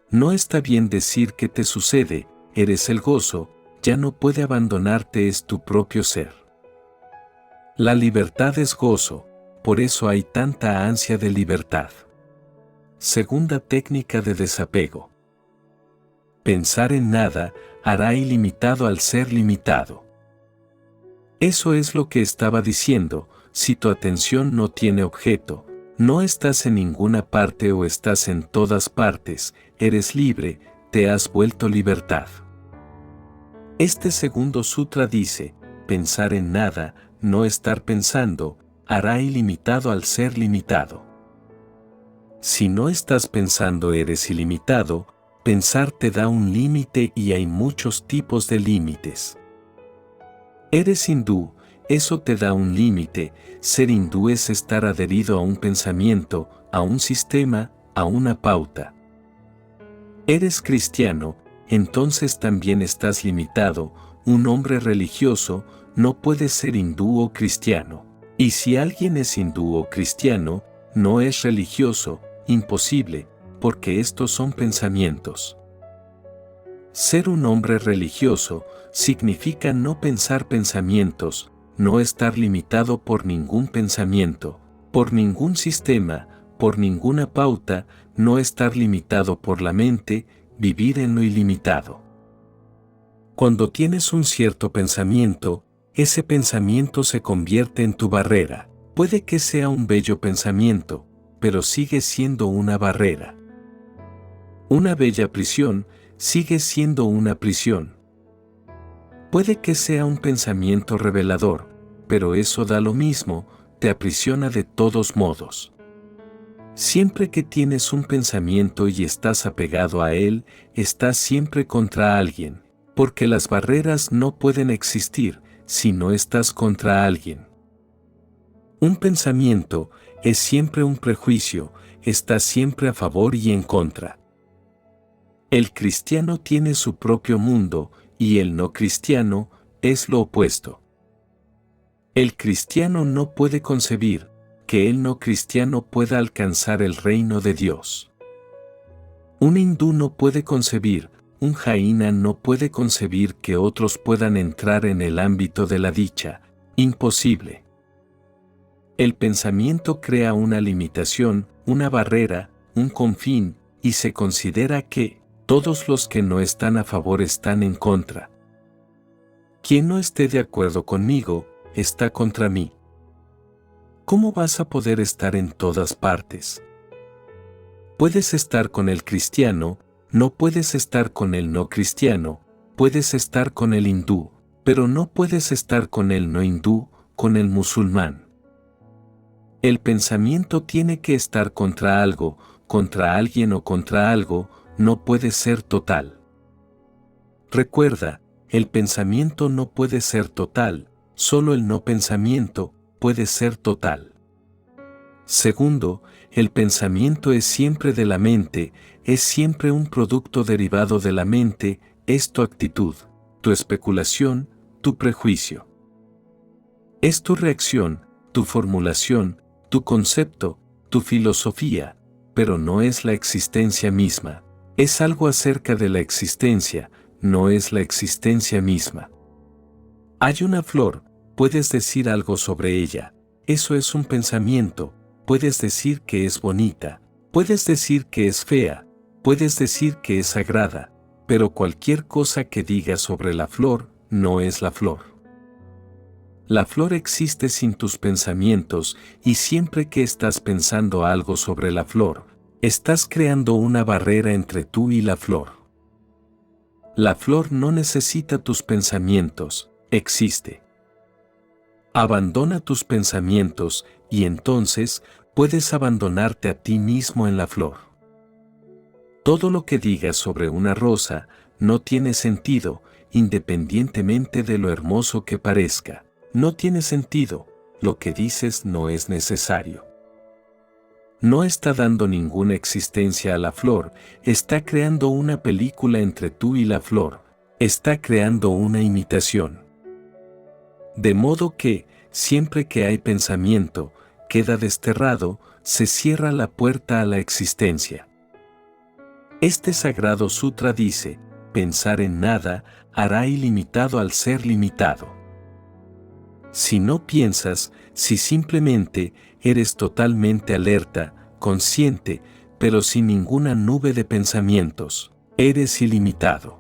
No está bien decir que te sucede, eres el gozo, ya no puede abandonarte, es tu propio ser. La libertad es gozo, por eso hay tanta ansia de libertad. Segunda técnica de desapego. Pensar en nada hará ilimitado al ser limitado. Eso es lo que estaba diciendo, si tu atención no tiene objeto, no estás en ninguna parte o estás en todas partes, eres libre, te has vuelto libertad. Este segundo sutra dice, pensar en nada, no estar pensando, hará ilimitado al ser limitado. Si no estás pensando eres ilimitado, pensar te da un límite y hay muchos tipos de límites. Eres hindú, eso te da un límite, ser hindú es estar adherido a un pensamiento, a un sistema, a una pauta. Eres cristiano, entonces también estás limitado, un hombre religioso no puede ser hindú o cristiano. Y si alguien es hindú o cristiano, no es religioso, imposible, porque estos son pensamientos. Ser un hombre religioso significa no pensar pensamientos, no estar limitado por ningún pensamiento, por ningún sistema, por ninguna pauta, no estar limitado por la mente, vivir en lo ilimitado. Cuando tienes un cierto pensamiento, ese pensamiento se convierte en tu barrera. Puede que sea un bello pensamiento, pero sigue siendo una barrera. Una bella prisión sigue siendo una prisión. Puede que sea un pensamiento revelador, pero eso da lo mismo, te aprisiona de todos modos. Siempre que tienes un pensamiento y estás apegado a él, estás siempre contra alguien, porque las barreras no pueden existir si no estás contra alguien. Un pensamiento es siempre un prejuicio, está siempre a favor y en contra. El cristiano tiene su propio mundo y el no cristiano es lo opuesto. El cristiano no puede concebir que el no cristiano pueda alcanzar el reino de Dios. Un hindú no puede concebir, un jaina no puede concebir que otros puedan entrar en el ámbito de la dicha, imposible. El pensamiento crea una limitación, una barrera, un confín, y se considera que todos los que no están a favor están en contra. Quien no esté de acuerdo conmigo, está contra mí. ¿Cómo vas a poder estar en todas partes? Puedes estar con el cristiano, no puedes estar con el no cristiano, puedes estar con el hindú, pero no puedes estar con el no hindú, con el musulmán. El pensamiento tiene que estar contra algo, contra alguien o contra algo, no puede ser total. Recuerda, el pensamiento no puede ser total, solo el no pensamiento puede ser total. Segundo, el pensamiento es siempre de la mente, es siempre un producto derivado de la mente, es tu actitud, tu especulación, tu prejuicio. Es tu reacción, tu formulación, tu concepto, tu filosofía, pero no es la existencia misma. Es algo acerca de la existencia, no es la existencia misma. Hay una flor, puedes decir algo sobre ella, eso es un pensamiento, puedes decir que es bonita, puedes decir que es fea, puedes decir que es sagrada, pero cualquier cosa que digas sobre la flor no es la flor. La flor existe sin tus pensamientos y siempre que estás pensando algo sobre la flor, estás creando una barrera entre tú y la flor. La flor no necesita tus pensamientos, existe. Abandona tus pensamientos y entonces puedes abandonarte a ti mismo en la flor. Todo lo que digas sobre una rosa no tiene sentido, independientemente de lo hermoso que parezca. No tiene sentido, lo que dices no es necesario. No está dando ninguna existencia a la flor, está creando una película entre tú y la flor, está creando una imitación. De modo que, siempre que hay pensamiento, queda desterrado, se cierra la puerta a la existencia. Este sagrado sutra dice, pensar en nada hará ilimitado al ser limitado. Si no piensas, si simplemente eres totalmente alerta, consciente, pero sin ninguna nube de pensamientos, eres ilimitado.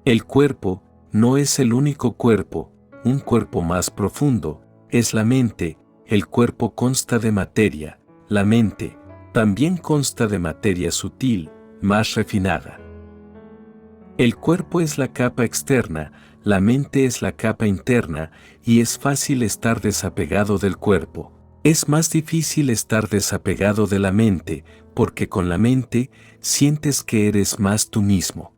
El cuerpo no es el único cuerpo, un cuerpo más profundo, es la mente, el cuerpo consta de materia, la mente también consta de materia sutil, más refinada. El cuerpo es la capa externa, la mente es la capa interna, y es fácil estar desapegado del cuerpo. Es más difícil estar desapegado de la mente, porque con la mente sientes que eres más tú mismo.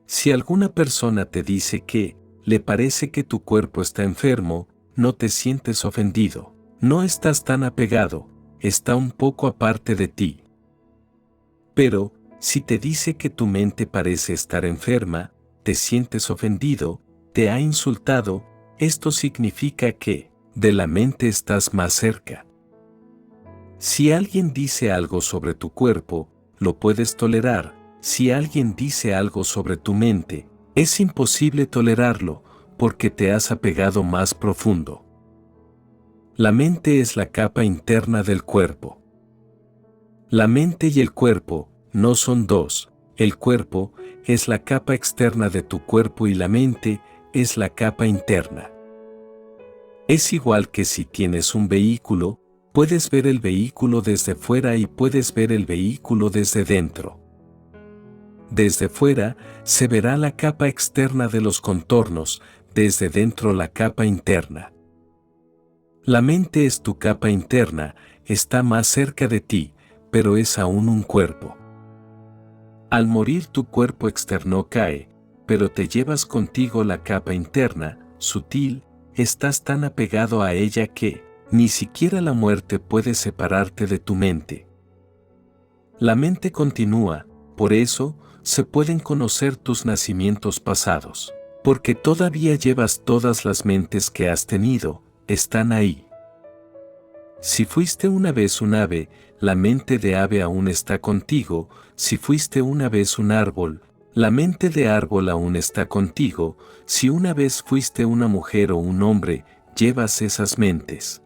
Si alguna persona te dice que le parece que tu cuerpo está enfermo, no te sientes ofendido. No estás tan apegado, está un poco aparte de ti. Pero, si te dice que tu mente parece estar enferma, te sientes ofendido, te ha insultado, esto significa que, de la mente estás más cerca. Si alguien dice algo sobre tu cuerpo, lo puedes tolerar. Si alguien dice algo sobre tu mente, es imposible tolerarlo, porque te has apegado más profundo. La mente es la capa interna del cuerpo. La mente y el cuerpo no son dos, el cuerpo es la capa externa de tu cuerpo y la mente es la capa interna. Es igual que si tienes un vehículo, puedes ver el vehículo desde fuera y puedes ver el vehículo desde dentro. Desde fuera se verá la capa externa de los contornos, desde dentro la capa interna. La mente es tu capa interna, está más cerca de ti, pero es aún un cuerpo. Al morir tu cuerpo externo cae, pero te llevas contigo la capa interna, sutil, estás tan apegado a ella que, ni siquiera la muerte puede separarte de tu mente. La mente continúa, por eso, se pueden conocer tus nacimientos pasados, porque todavía llevas todas las mentes que has tenido, están ahí. Si fuiste una vez un ave, la mente de ave aún está contigo, si fuiste una vez un árbol, la mente de árbol aún está contigo, si una vez fuiste una mujer o un hombre, llevas esas mentes.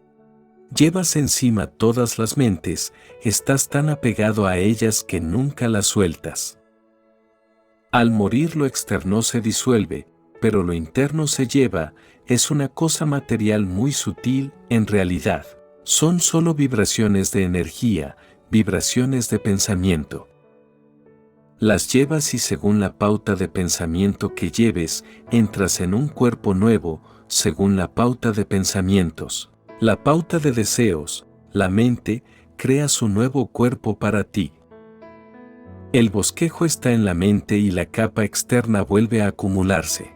Llevas encima todas las mentes, estás tan apegado a ellas que nunca las sueltas. Al morir lo externo se disuelve, pero lo interno se lleva, es una cosa material muy sutil, en realidad. Son solo vibraciones de energía, vibraciones de pensamiento. Las llevas y según la pauta de pensamiento que lleves, entras en un cuerpo nuevo, según la pauta de pensamientos. La pauta de deseos, la mente, crea su nuevo cuerpo para ti. El bosquejo está en la mente y la capa externa vuelve a acumularse.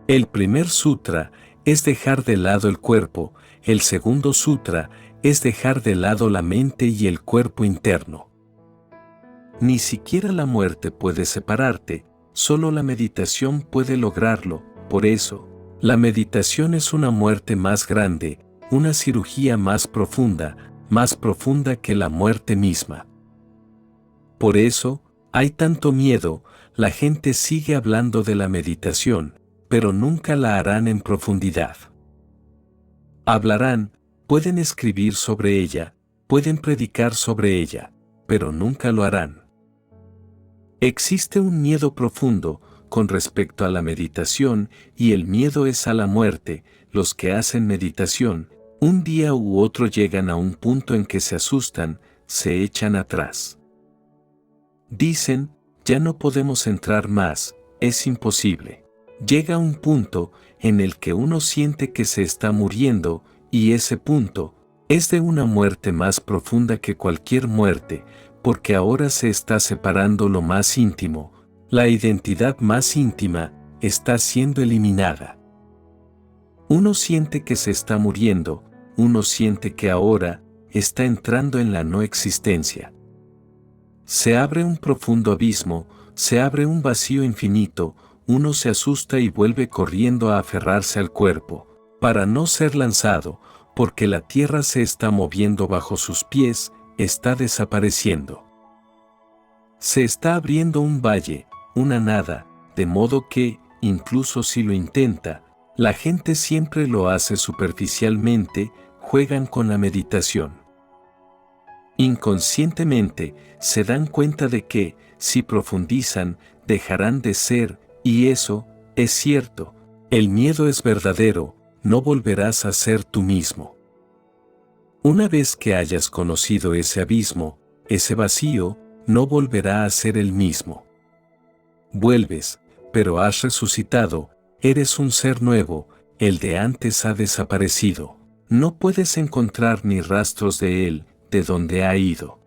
El primer sutra es dejar de lado el cuerpo, el segundo sutra es dejar de lado la mente y el cuerpo interno. Ni siquiera la muerte puede separarte, solo la meditación puede lograrlo, por eso, la meditación es una muerte más grande, una cirugía más profunda que la muerte misma. Por eso, hay tanto miedo, la gente sigue hablando de la meditación, pero nunca la harán en profundidad. Hablarán, pueden escribir sobre ella, pueden predicar sobre ella, pero nunca lo harán. Existe un miedo profundo con respecto a la meditación y el miedo es a la muerte. Los que hacen meditación, un día u otro llegan a un punto en que se asustan, se echan atrás. Dicen, ya no podemos entrar más, es imposible. Llega un punto en el que uno siente que se está muriendo, y ese punto es de una muerte más profunda que cualquier muerte, porque ahora se está separando lo más íntimo, la identidad más íntima está siendo eliminada. Uno siente que se está muriendo, uno siente que ahora está entrando en la no existencia. Se abre un profundo abismo, se abre un vacío infinito, uno se asusta y vuelve corriendo a aferrarse al cuerpo, para no ser lanzado, porque la tierra se está moviendo bajo sus pies, está desapareciendo. Se está abriendo un valle, una nada, de modo que, incluso si lo intenta, la gente siempre lo hace superficialmente, juegan con la meditación. Inconscientemente, se dan cuenta de que, si profundizan, dejarán de ser, y eso, es cierto, el miedo es verdadero, no volverás a ser tú mismo. Una vez que hayas conocido ese abismo, ese vacío, no volverá a ser el mismo. Vuelves, pero has resucitado, eres un ser nuevo, el de antes ha desaparecido. No puedes encontrar ni rastros de él, de donde ha ido.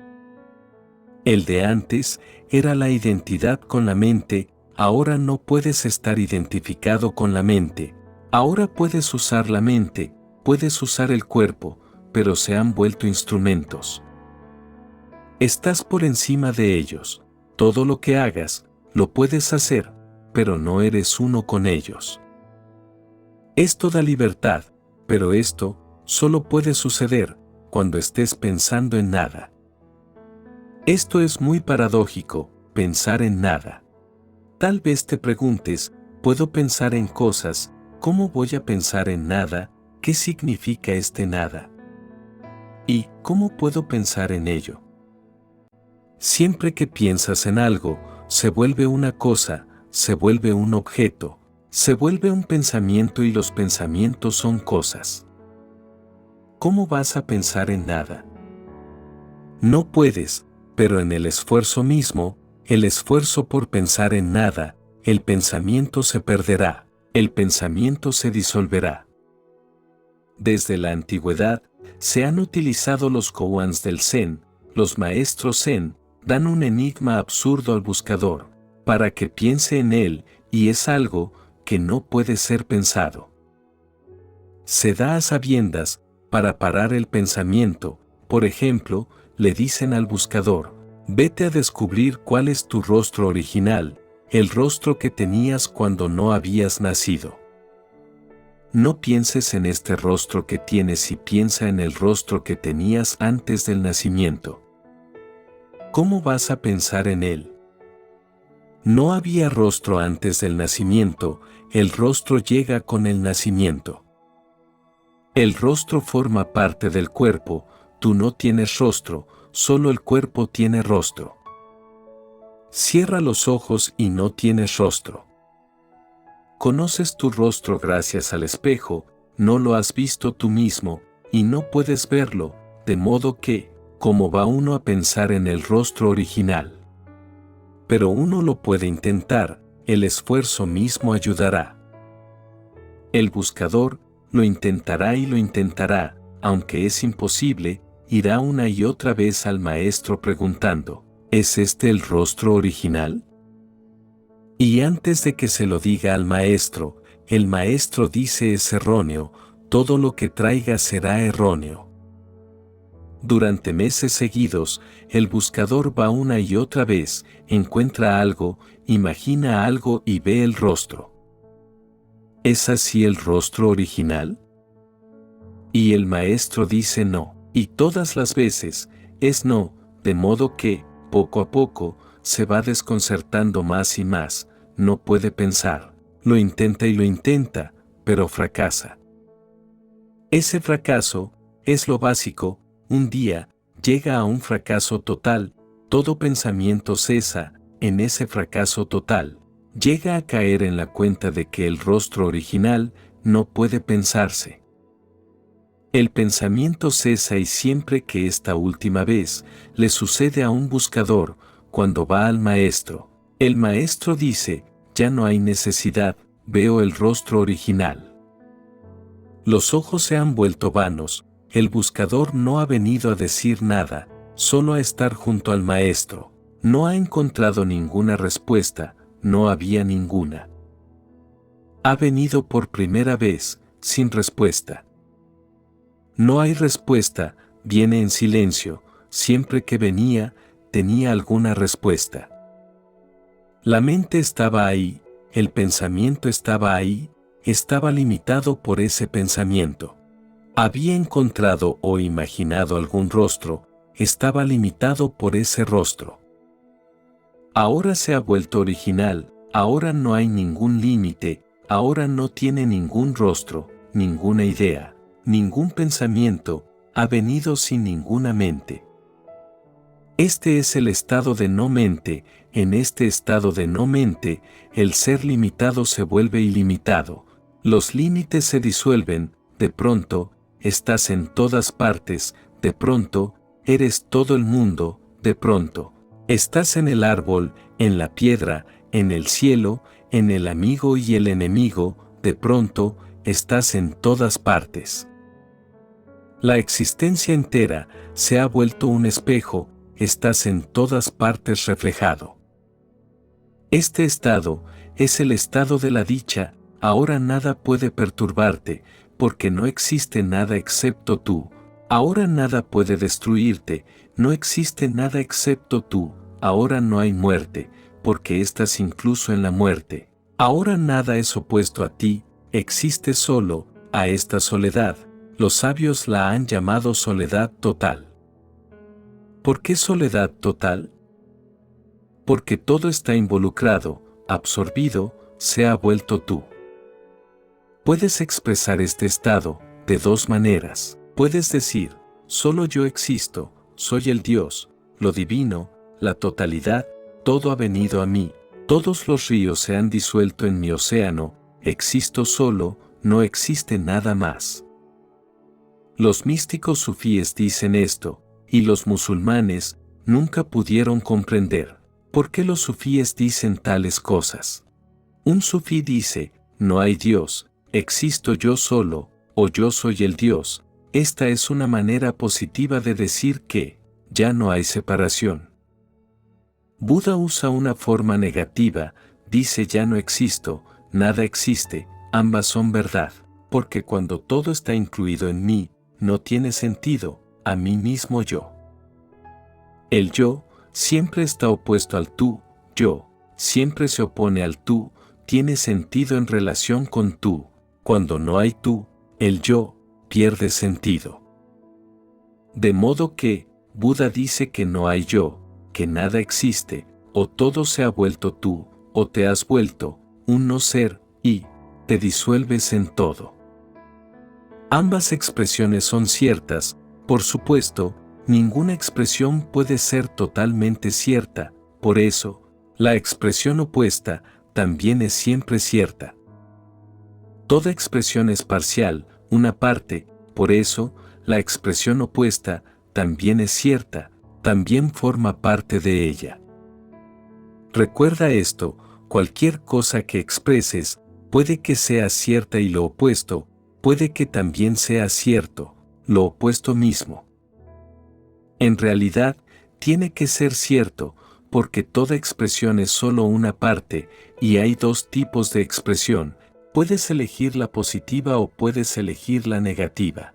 El de antes era la identidad con la mente, ahora no puedes estar identificado con la mente. Ahora puedes usar la mente, puedes usar el cuerpo, pero se han vuelto instrumentos. Estás por encima de ellos. Todo lo que hagas, lo puedes hacer, pero no eres uno con ellos. Es toda libertad, pero esto solo puede suceder cuando estés pensando en nada. Esto es muy paradójico, pensar en nada. Tal vez te preguntes, ¿puedo pensar en cosas? ¿Cómo voy a pensar en nada? ¿Qué significa este nada? ¿Y cómo puedo pensar en ello? Siempre que piensas en algo, se vuelve una cosa, se vuelve un objeto, se vuelve un pensamiento y los pensamientos son cosas. ¿Cómo vas a pensar en nada? No puedes, pero en el esfuerzo mismo, el esfuerzo por pensar en nada, el pensamiento se perderá, el pensamiento se disolverá. Desde la antigüedad, se han utilizado los koans del Zen, los maestros Zen, dan un enigma absurdo al buscador, para que piense en él, y es algo que no puede ser pensado. Se da a sabiendas, para parar el pensamiento, por ejemplo, le dicen al buscador, vete a descubrir cuál es tu rostro original, el rostro que tenías cuando no habías nacido. No pienses en este rostro que tienes y piensa en el rostro que tenías antes del nacimiento. ¿Cómo vas a pensar en él? No había rostro antes del nacimiento, el rostro llega con el nacimiento. El rostro forma parte del cuerpo, tú no tienes rostro, solo el cuerpo tiene rostro. Cierra los ojos y no tienes rostro. Conoces tu rostro gracias al espejo, no lo has visto tú mismo, y no puedes verlo, de modo que, ¿cómo va uno a pensar en el rostro original? Pero uno lo puede intentar, el esfuerzo mismo ayudará. El buscador lo intentará y lo intentará, aunque es imposible, irá una y otra vez al maestro preguntando, ¿es este el rostro original? Y antes de que se lo diga al maestro, el maestro dice es erróneo, todo lo que traiga será erróneo. Durante meses seguidos, el buscador va una y otra vez, encuentra algo, imagina algo y ve el rostro. ¿Es así el rostro original? Y el maestro dice no, y todas las veces, es no, de modo que, poco a poco, se va desconcertando más y más, no puede pensar, lo intenta y lo intenta, pero fracasa. Ese fracaso, es lo básico, un día, llega a un fracaso total, todo pensamiento cesa, en ese fracaso total, llega a caer en la cuenta de que el rostro original no puede pensarse. El pensamiento cesa y siempre que esta última vez le sucede a un buscador, cuando va al maestro, el maestro dice, ya no hay necesidad, veo el rostro original. Los ojos se han vuelto vanos, el buscador no ha venido a decir nada, solo a estar junto al maestro. No ha encontrado ninguna respuesta, no había ninguna. Ha venido por primera vez, sin respuesta. No hay respuesta, viene en silencio, siempre que venía, tenía alguna respuesta. La mente estaba ahí, el pensamiento estaba ahí, estaba limitado por ese pensamiento. Había encontrado o imaginado algún rostro, estaba limitado por ese rostro. Ahora se ha vuelto original, ahora no hay ningún límite, ahora no tiene ningún rostro, ninguna idea, ningún pensamiento, ha venido sin ninguna mente. Este es el estado de no mente, en este estado de no mente, el ser limitado se vuelve ilimitado, los límites se disuelven, de pronto, estás en todas partes, de pronto, eres todo el mundo, de pronto, estás en el árbol, en la piedra, en el cielo, en el amigo y el enemigo, de pronto, estás en todas partes. La existencia entera se ha vuelto un espejo, estás en todas partes reflejado. Este estado es el estado de la dicha, ahora nada puede perturbarte, porque no existe nada excepto tú. Ahora nada puede destruirte, no existe nada excepto tú. Ahora no hay muerte, porque estás incluso en la muerte. Ahora nada es opuesto a ti, existe solo, a esta soledad. Los sabios la han llamado soledad total. ¿Por qué soledad total? Porque todo está involucrado, absorbido, se ha vuelto tú. Puedes expresar este estado de dos maneras. Puedes decir, solo yo existo, soy el Dios, lo divino, la totalidad, todo ha venido a mí, todos los ríos se han disuelto en mi océano, existo solo, no existe nada más. Los místicos sufíes dicen esto, y los musulmanes nunca pudieron comprender por qué los sufíes dicen tales cosas. Un sufí dice, no hay Dios, existo yo solo, o yo soy el Dios. Esta es una manera positiva de decir que ya no hay separación. Buda usa una forma negativa, dice ya no existo, nada existe, ambas son verdad, porque cuando todo está incluido en mí, no tiene sentido, a mí mismo yo. El yo siempre está opuesto al tú, yo, siempre se opone al tú, tiene sentido en relación con tú, cuando no hay tú, el yo pierde sentido. De modo que, Buda dice que no hay yo, que nada existe, o todo se ha vuelto tú, o te has vuelto un no ser, y te disuelves en todo. Ambas expresiones son ciertas, por supuesto, ninguna expresión puede ser totalmente cierta, por eso, la expresión opuesta también es siempre cierta. Toda expresión es parcial, una parte, por eso, la expresión opuesta también es cierta, también forma parte de ella. Recuerda esto, cualquier cosa que expreses, puede que sea cierta y lo opuesto, puede que también sea cierto, lo opuesto mismo. En realidad, tiene que ser cierto, porque toda expresión es solo una parte, y hay dos tipos de expresión, puedes elegir la positiva o puedes elegir la negativa.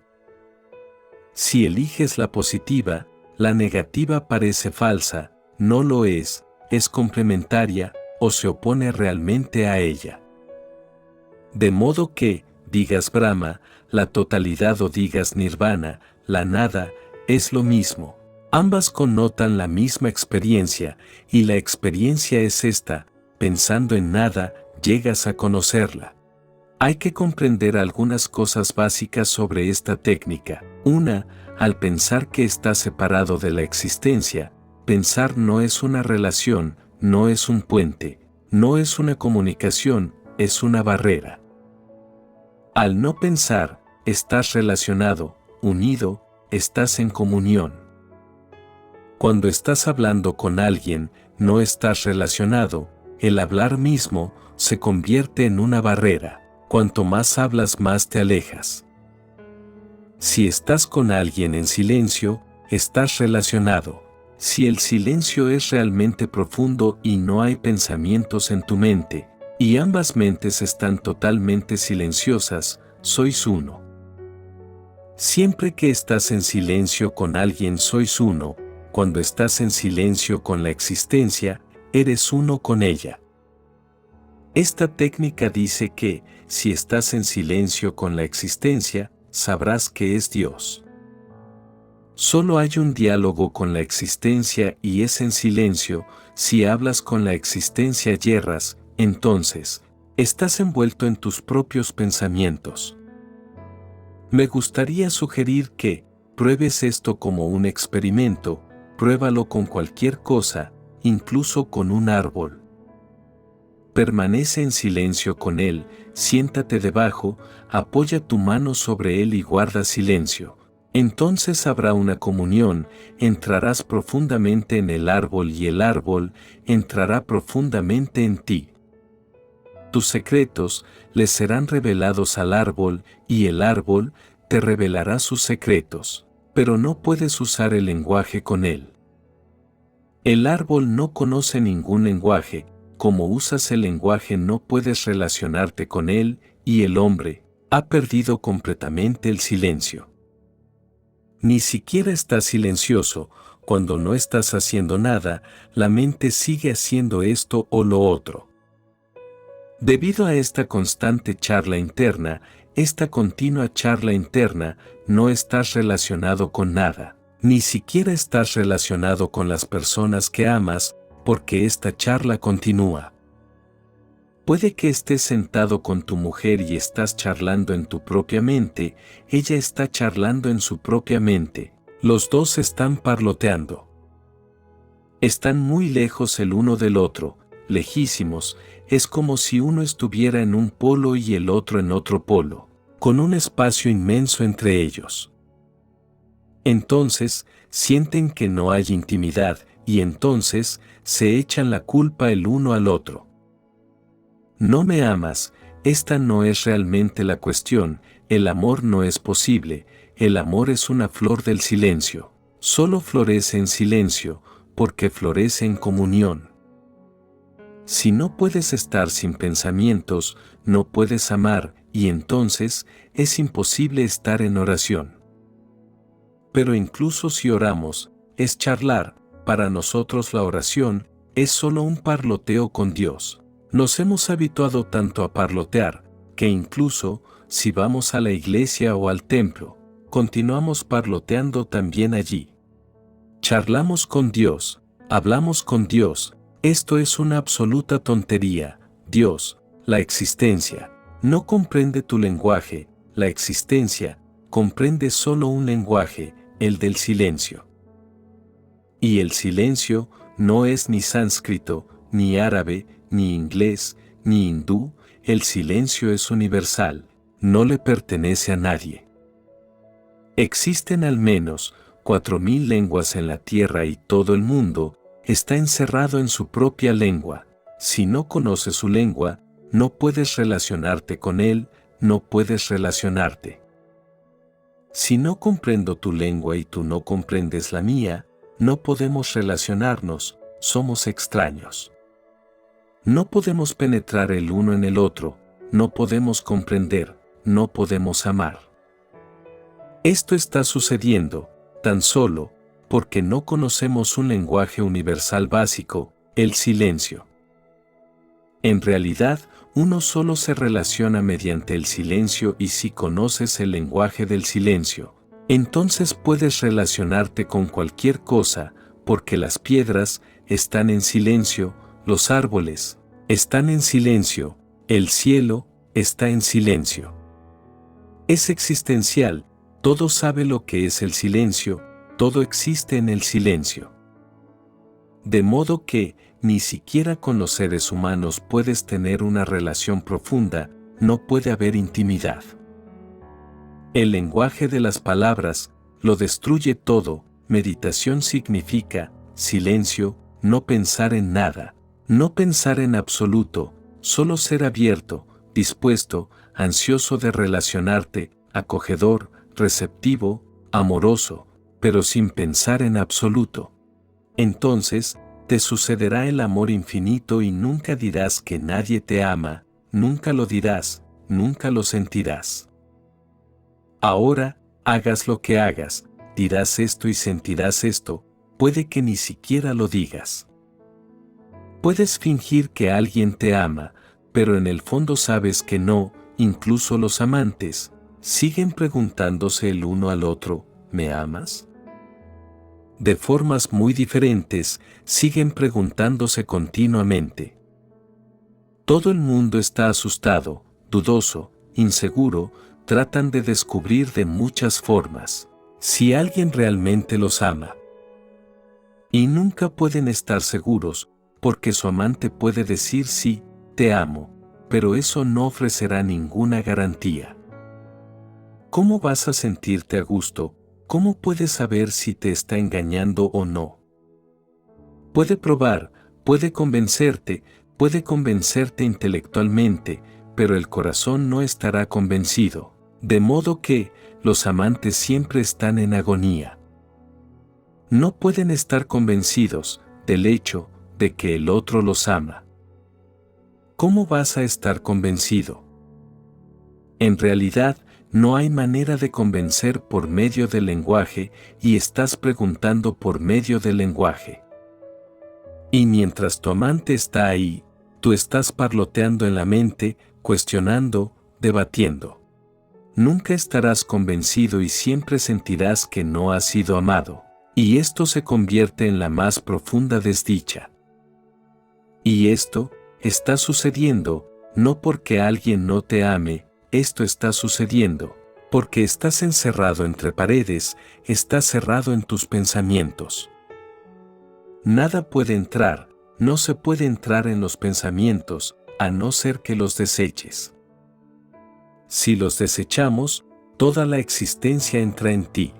Si eliges la positiva, la negativa parece falsa, no lo es complementaria, o se opone realmente a ella. De modo que, digas Brahma, la totalidad o digas Nirvana, la nada, es lo mismo. Ambas connotan la misma experiencia, y la experiencia es esta, pensando en nada, llegas a conocerla. Hay que comprender algunas cosas básicas sobre esta técnica. Una, al pensar que está separado de la existencia, pensar no es una relación, no es un puente, no es una comunicación, es una barrera. Al no pensar, estás relacionado, unido, estás en comunión. Cuando estás hablando con alguien, no estás relacionado, el hablar mismo se convierte en una barrera. Cuanto más hablas, más te alejas. Si estás con alguien en silencio, estás relacionado. Si el silencio es realmente profundo y no hay pensamientos en tu mente, y ambas mentes están totalmente silenciosas, sois uno. Siempre que estás en silencio con alguien sois uno, cuando estás en silencio con la existencia, eres uno con ella. Esta técnica dice que, si estás en silencio con la existencia, sabrás que es Dios. Solo hay un diálogo con la existencia y es en silencio. Si hablas con la existencia yerras, entonces, estás envuelto en tus propios pensamientos. Me gustaría sugerir que pruebes esto como un experimento, pruébalo con cualquier cosa, incluso con un árbol. Permanece en silencio con él, siéntate debajo, apoya tu mano sobre él y guarda silencio. Entonces habrá una comunión, entrarás profundamente en el árbol y el árbol entrará profundamente en ti. Tus secretos les serán revelados al árbol y el árbol te revelará sus secretos, pero no puedes usar el lenguaje con él. El árbol no conoce ningún lenguaje, como usas el lenguaje no puedes relacionarte con él y el hombre ha perdido completamente el silencio. Ni siquiera estás silencioso, cuando no estás haciendo nada, la mente sigue haciendo esto o lo otro. Debido a esta constante charla interna, esta continua charla interna, no estás relacionado con nada, ni siquiera estás relacionado con las personas que amas, porque esta charla continúa. Puede que estés sentado con tu mujer y estás charlando en tu propia mente, ella está charlando en su propia mente, los dos están parloteando. Están muy lejos el uno del otro, lejísimos, es como si uno estuviera en un polo y el otro en otro polo, con un espacio inmenso entre ellos. Entonces, sienten que no hay intimidad, y entonces, se echan la culpa el uno al otro. No me amas, esta no es realmente la cuestión, el amor no es posible, el amor es una flor del silencio, solo florece en silencio, porque florece en comunión. Si no puedes estar sin pensamientos, no puedes amar, y entonces, es imposible estar en oración. Pero incluso si oramos, es charlar, para nosotros la oración, es solo un parloteo con Dios. Nos hemos habituado tanto a parlotear, que incluso, si vamos a la iglesia o al templo, continuamos parloteando también allí. Charlamos con Dios, hablamos con Dios, esto es una absoluta tontería. Dios, la existencia, no comprende tu lenguaje, la existencia, comprende solo un lenguaje, el del silencio. Y el silencio no es ni sánscrito, ni árabe, ni inglés, ni hindú, el silencio es universal, no le pertenece a nadie. Existen al menos 4000 lenguas en la tierra y todo el mundo está encerrado en su propia lengua. Si no conoces su lengua, no puedes relacionarte con él, no puedes relacionarte. Si no comprendo tu lengua y tú no comprendes la mía, no podemos relacionarnos, somos extraños. No podemos penetrar el uno en el otro, no podemos comprender, no podemos amar. Esto está sucediendo, tan solo, porque no conocemos un lenguaje universal básico, el silencio. En realidad, uno solo se relaciona mediante el silencio y si conoces el lenguaje del silencio, entonces puedes relacionarte con cualquier cosa, porque las piedras están en silencio, los árboles están en silencio, el cielo está en silencio. Es existencial, todo sabe lo que es el silencio, todo existe en el silencio. De modo que, ni siquiera con los seres humanos puedes tener una relación profunda, no puede haber intimidad. El lenguaje de las palabras lo destruye todo. Meditación significa silencio, no pensar en nada, no pensar en absoluto, solo ser abierto, dispuesto, ansioso de relacionarte, acogedor, receptivo, amoroso, pero sin pensar en absoluto. Entonces, te sucederá el amor infinito y nunca dirás que nadie te ama, nunca lo dirás, nunca lo sentirás. Ahora, hagas lo que hagas, dirás esto y sentirás esto, puede que ni siquiera lo digas. Puedes fingir que alguien te ama, pero en el fondo sabes que no, incluso los amantes, siguen preguntándose el uno al otro, ¿me amas? De formas muy diferentes, siguen preguntándose continuamente. Todo el mundo está asustado, dudoso, inseguro, tratan de descubrir de muchas formas si alguien realmente los ama. Y nunca pueden estar seguros, porque su amante puede decir sí, te amo, pero eso no ofrecerá ninguna garantía. ¿Cómo vas a sentirte a gusto? ¿Cómo puedes saber si te está engañando o no? Puede probar, puede convencerte intelectualmente, pero el corazón no estará convencido, de modo que los amantes siempre están en agonía. No pueden estar convencidos del hecho de que el otro los ama. ¿Cómo vas a estar convencido? En realidad, no hay manera de convencer por medio del lenguaje y estás preguntando por medio del lenguaje. Y mientras tu amante está ahí, tú estás parloteando en la mente, cuestionando, debatiendo. Nunca estarás convencido y siempre sentirás que no has sido amado, y esto se convierte en la más profunda desdicha. Y esto está sucediendo, no porque alguien no te ame, esto está sucediendo, porque estás encerrado entre paredes, estás cerrado en tus pensamientos. Nada puede entrar, no se puede entrar en los pensamientos, a no ser que los deseches. Si los desechamos, toda la existencia entra en ti.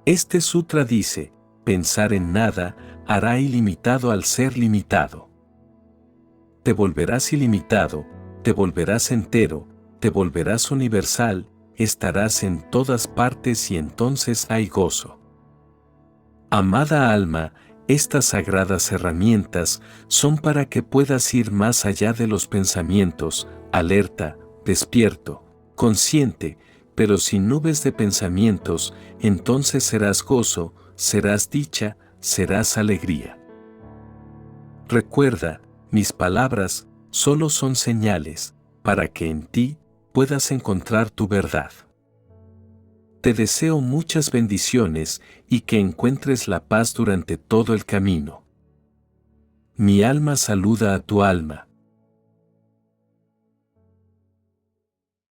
Este sutra dice, pensar en nada hará ilimitado al ser limitado. Te volverás ilimitado, te volverás entero, te volverás universal, estarás en todas partes y entonces hay gozo. Amada alma, estas sagradas herramientas son para que puedas ir más allá de los pensamientos, alerta, despierto, consciente, pero sin nubes de pensamientos, entonces serás gozo, serás dicha, serás alegría. Recuerda, mis palabras solo son señales para que en ti puedas encontrar tu verdad. Te deseo muchas bendiciones y que encuentres la paz durante todo el camino. Mi alma saluda a tu alma.